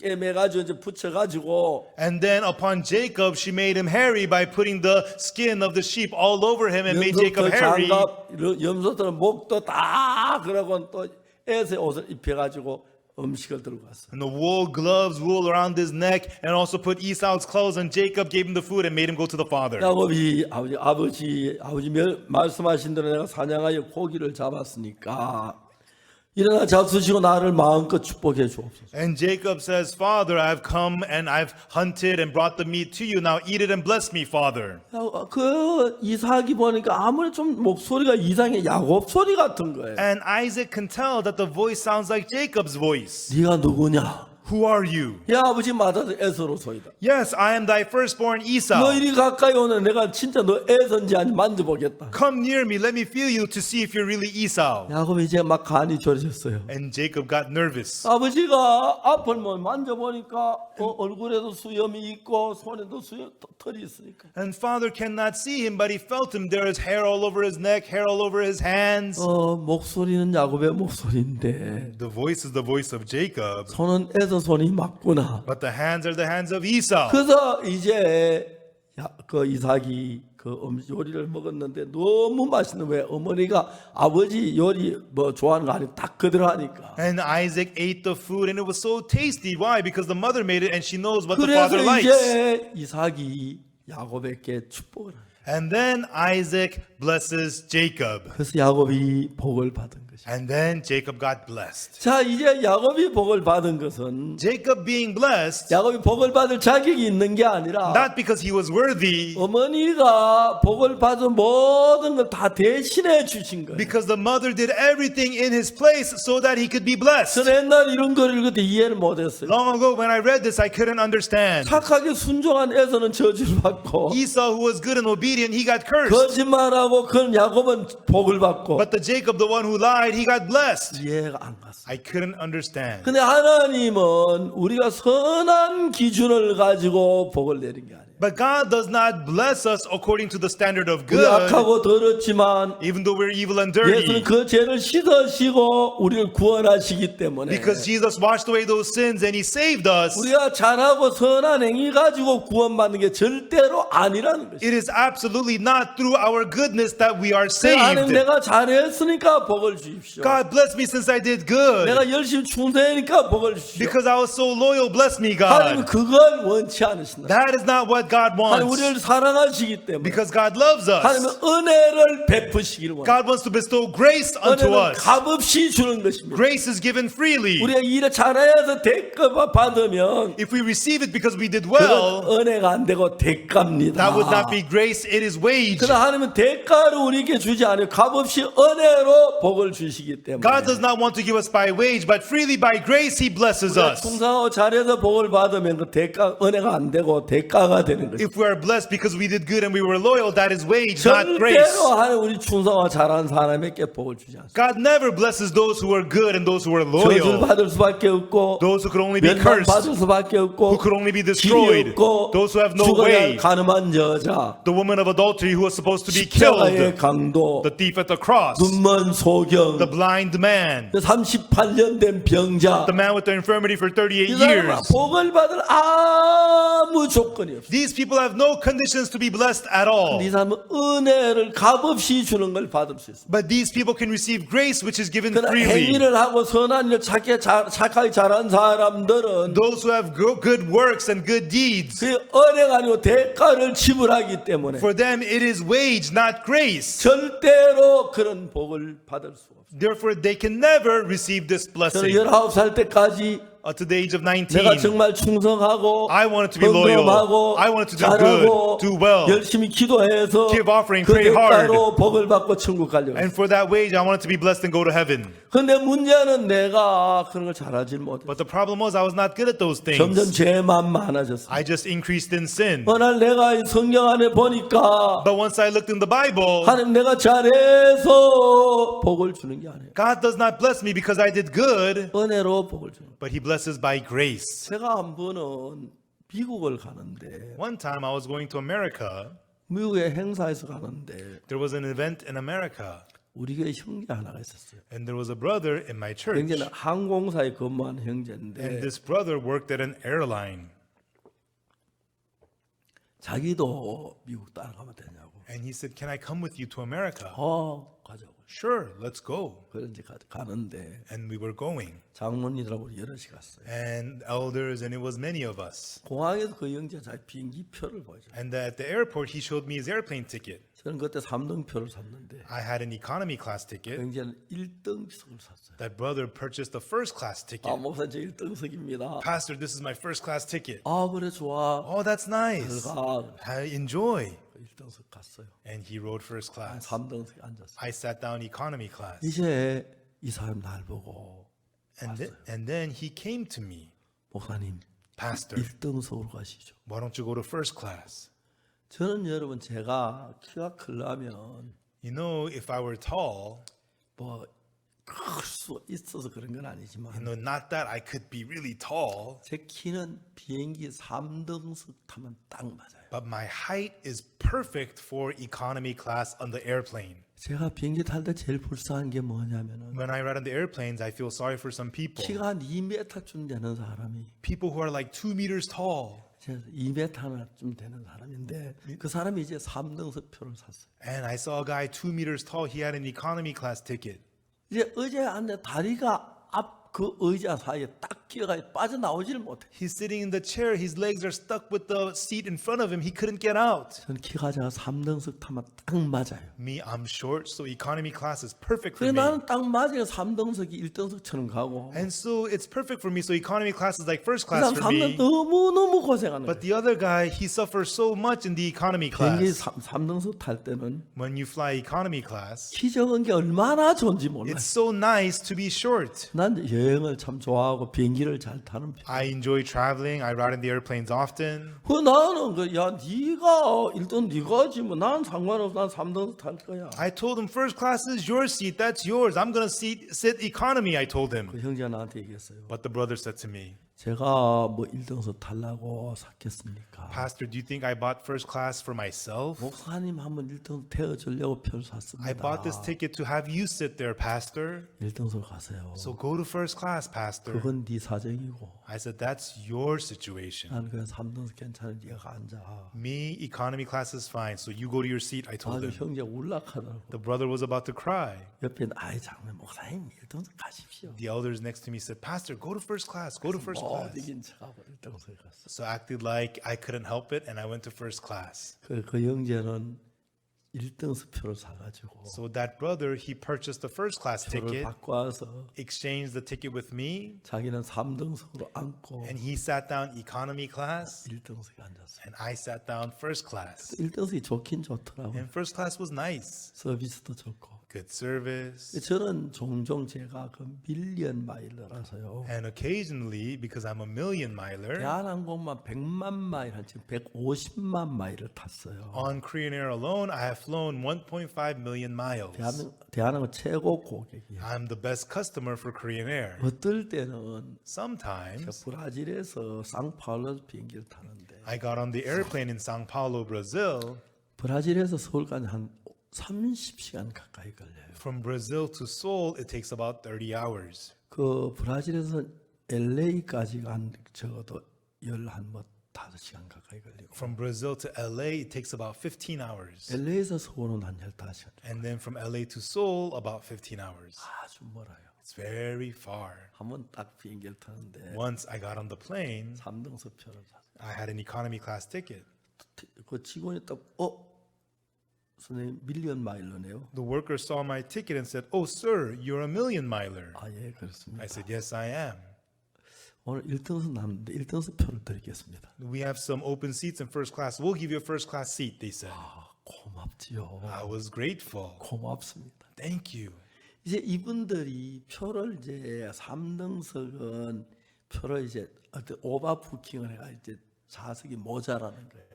깨매가지고 이제 붙여가지고 And then upon Jacob, she made him hairy by putting the skin of the sheep all over him and made Jacob 염소털 hairy. 장갑, 염소털 목도 다 그러고 또 에서의 옷을 입혀가지고 음식을 들고 갔어. And the wool gloves, wool around his neck, and also put Esau's clothes. And Jacob gave him the food and made him go to the father. 야곱이 아버지 말씀하신 대로 내가 사냥하여 고기를 잡았으니까 일어나 잡수시고 나를 마음껏 축복해 주옵소서. And Jacob says, Father, I've come and I've hunted and brought the meat to you. Now eat it and bless me, Father. 그 이삭이 보니까 아무리 좀 목소리가 이상해 야곱 소리 같은 거예요. And Isaac can tell that the voice sounds like Jacob's voice. 네가 누구냐? Who are you? 야 아버지 맞아서 에서로소이다. Yes, I am thy firstborn 너 Esau. 이리 가까이 오는 내가 진짜 너 에서인지 아닌지 만져보겠다. Come near me, let me feel you to see if you're really Esau. 야곱이 이제 막 간이 졸여졌어요. And Jacob got nervous. 아버지가 앞을 뭐 만져보니까 얼굴에도 수염이 있고 손에도 털이 있으니까 And father cannot see him, but he felt him. There is hair all over his neck, hair all over his hands. 목소리는 야곱의 목소리인데 The voice is the voice of Jacob, 손은 에서 손이 맞구나. but the hands are the hands of Esau. 그래서 이제 그 이삭이 그 요리를 먹었는데 너무 맛있는 거예요. 어머니가 아버지 요리 뭐 좋아하는 거 아니고 딱 그대로 하니까. And Isaac ate the food and it was so tasty. Why? Because the mother made it and she knows what the 그래서 father likes. 이제 이삭이 야곱에게 축복을 해요. And then Isaac blesses Jacob. 그래서 야곱이 복을 받은 것이. And then Jacob got blessed. 자 이제 야곱이 복을 받은 것은 Jacob being blessed, 야곱이 복을 받을 자격이 있는 게 아니라 not because he was worthy, 어머니가 복을 받은 모든 걸 다 대신해 주신 거예요. because the mother did everything in his place so that he could be blessed. 저는 옛날 이런 걸 읽을 때 이해를 못했어요. Long ago when I read this, I couldn't understand. 착하게 순종한 에서는 저주를 받고 Esau, who was good and obedient, he got cursed. 거짓말하고 그런 야곱은 복을 받고 But the Jacob, the one who lied, he got blessed. 이해가 안 갔어요. I couldn't understand. 근데 하나님은 우리가 선한 기준을 가지고 복을 내린 게 아니에요. But God does not bless us according to the standard of 우리 good, 악하고 더럽지만 even though we're evil and 예수는 dirty. 그 죄를 씻으시고 우리를 구원하시기 때문에 Because Jesus washed away those sins and he saved us. 우리가 잘하고 선한 행위 가지고 구원받는 게 절대로 아니라는 것이에요. It is absolutely not through our goodness that we are 하나님 saved. 내가 잘했으니까 복을 주십시오. God bless me since I did good. 내가 열심히 충성하니까 복을 주십시오. Because I was so loyal, bless me, 하나님 God. 그걸 원치 않으신다. That is not what God 하나님 wants. 우리를 사랑하시기 때문에 Because God loves 하나님은 us. 은혜를 베푸시기를 원합니다. God wants to bestow grace unto 은혜는 us. 값없이 주는 것입니다. Grace is given freely. 우리가 일을 잘해서 대가 받으면 If we receive it because we did 그건 well, 은혜가 안 되고 대가입니다. that would not be grace, it is wage. 그러나 하나님은 대가를 우리에게 주지 않아요. 값없이 은혜로 복을 주시기 때문에 God does not want to give us by wage, but freely by grace He blesses 우리가 us. 충성하고 잘해서 복을 받으면 그 대가 은혜가 안 되고 대가가 되는 거죠. If we are blessed because we did good and we were loyal, that is wage, not grace. 절대로 하나님 우리 충성하고 잘한 사람에게 복을 주지 않습니다. God never blesses those who are good and those who are 저주를 loyal. 받을 수밖에 없고 Those who could only be 멸망 cursed, 받을 수밖에 없고 who could only be 길이 destroyed, 없고 those who have no 죽어야 할 way, 가늠한 여자 the woman of adultery who was supposed to be 십자가의 killed, 강도 the thief at the cross, 눈먼 소경 the blind man, 38년 된 병자 the man with the infirmity for 38 이 사람은 years. 복을 받을 아무 조건이 없어요. These people have no conditions to be blessed at all. 이 사람은 은혜를 값없이 주는 걸 받을 수 있습니다. But these people can receive grace which is given 그러나 freely. 행위를 하고 선한 일 착하게 잘한 사람들은 Those who have good works and good deeds, 그 은혜가 아니고 대가를 지불하기 때문에 for them it is wage, not grace. 절대로 그런 복을 받을 수가 없어요. Therefore, they can never receive this 저는 blessing. 19살 때까지 To the age of 내가 19, 정말 충성하고 I wanted to be loyal. 헌금하고 I wanted to do 잘하고 good, do well. 열심히 기도해서 Give offering, 그 pray hard. 대가로 복을 받고 천국 가려고 And for that wage, I wanted to be blessed and go to heaven. 근데 문제는 내가 그런 걸 잘하지 못해 But the problem was I was not good at those 점점 things. 죄만 많아졌어. I just increased in sin. 어느 날 내가 이 성경 안에 보니까 But once I looked in the Bible, 하나님 내가 잘해서 복을 주는 게 아니에요. God does not bless me because I did good, 은혜로 복을 주는 거예요. but He blesses by grace. 제가 한 번은 미국을 가는데 One time I was going to America. 미국의 행사에서 가는데 There was an event in America, 우리 교회 형제 하나가 있었어요. and there was a brother in my church. 형제는 항공사에 근무한 And 형제인데 this brother worked at an airline. 자기도 미국 따라가면 되냐고. And he said, "Can I come with you to America?" 가자고. Sure, let's go. 그런지 가는데 And we were going. 장로님들하고 여럿이 갔어요. And elders, and it was many of us. 공항에서 그 형제가 자기 비행기표를 보여줘요. And at the airport, he showed me his airplane ticket. 저는 그때 3등표를 샀는데 I had an economy class 그 ticket. 형제는 1등석을 샀어요. That brother purchased the first class ticket. 목사 저 1등석입니다. Pastor, this is my first class ticket. 그래 좋아. Oh, that's nice. 가 I enjoy. 1등석 갔어요. And he rode first class. 3등석에 앉았어요. I sat down economy class. 이제 이 사람 날 보고 And then he came to me. 목사님 Pastor, 1등석으로 가시죠. why don't you go to first class? 저는 여러분 제가 키가 크려면 You know, if I were tall, 뭐 클 수 있어서 그런 건 아니지만 not that I could be really tall, 제 키는 비행기 3등석 타면 딱 맞아요. but my height is perfect for economy class on the airplane. 제가 비행기 탈 때 제일 불쌍한 게 뭐냐면은 When I ride on the airplanes, I feel sorry for some people. 키가 한 2m쯤 되는 사람이 People who are like 2 meters tall. 제가 2m쯤 되는 사람인데 그 사람이 이제 3등석 표를 샀어요. And I saw a guy 2 meters tall. He had an economy class ticket. 이제 의자에 앉아 다리가 앞 그 의자 사이에 딱 끼어가 빠져나오지를 못해. He's sitting in the chair. His legs are stuck with the seat in front of him. He couldn't get out. 전 키가 작아 3등석 타면 딱 맞아요. Me, I'm short, so economy class is perfect for 그래 me. 나는 딱 맞아요. 3등석이 1등석처럼 가고 And so it's perfect for me. So economy class is like first 그 class 사람 for me. 너무너무 고생하는 But 거예요. the other guy, he suffers so much in the economy 비행기 class. 3등석 탈 때는 When you fly economy class, 키 적은 게 얼마나 좋은지 몰라요. it's so nice to be short. 난 여행을 참 좋아하고 비행기를 잘 타는 편. I enjoy traveling. I ride in the airplanes often. 나는 네가 일단 네가 하지 뭐 난 상관없어. 난 3등석 탈 거야. I told him first class is your seat. That's yours. I'm gonna sit economy. I told him. 그 형제가 나한테 얘기했어요. But the brother said to me, 제가 뭐 1등석 탈라고 샀겠습니까? Pastor, do you think I bought first class for myself? 목사님 한번 1등석 태워주려고 표를 샀습니다. I bought this ticket to have you sit there, Pastor. 1등석 가세요. So go to first class, Pastor. 그건 네 사정이고 I said, that's your situation. 난 그냥 3등석 괜찮은 네가 앉아. Me, economy class is fine. So you go to your seat, I told 아주 him. 형제 울락하더라고. The brother was about to cry. 옆에 아이 장면 목사님 1등석 가십시오. The elders next to me said, Pastor, go to first class. Go to first class. class. 이긴 척하고 1등석에 갔어. So I acted like I couldn't help it, and I went to first class. 그 형제는 1등석 표를 사가지고 So that brother, he purchased the first class 표를 ticket, 갖고 와서 exchanged the ticket with me, 자기는 3등석으로 앉고 and he sat down economy class, 1등석에 앉았어요. and I sat down first class. 1등석이 좋긴 좋더라고요. And first class was nice, 서비스도 좋고. good service. 저는 종종 제가 그 밀리언 마일러라서요. And occasionally, because I'm a million miler, 대한항공만 100만 마일, 한 지금 150만 마일을 탔어요. on Korean Air alone, I have flown 1.5 million miles. 대한항공 최고 고객이에요. I'm the best customer for Korean Air. 어떨 때는 Sometimes 브라질에서 상파울로 비행기를 타는데 I got on the airplane in Sao Paulo, Brazil. 브라질에서 서울까지 한 30시간 가까이 걸려요. From Brazil to Seoul, it takes about 30 hours. 그 브라질에서 LA까지가 한 적어도 5시간 가까이 걸리고 From Brazil to LA, it takes about 15 hours. LA에서 서울은 한 15시간. And then from LA to Seoul, about 15 hours. 아주 멀어요. It's very far. 한번 딱 비행기를 타는데 Once I got on the plane, 3등석 표를 샀어요. I had an economy class ticket. 그 직원이 딱 선생님 밀리언 마일러네요. The worker saw my ticket and said, "Oh, sir, you're a million miler." 아, 예, 그렇습니다. I said, "Yes, I am." 오늘 1등석 남는데 1등석 표를 드리겠습니다. We have some open seats in first class. We'll give you a first class seat, they said. 아, 고맙지요. I was grateful. 고맙습니다. Thank you. 이제 이분들이 표를 이제 3등석은 표를 이제 어떤 오버부킹을 해가 이제 좌석이 모자라는 거예요.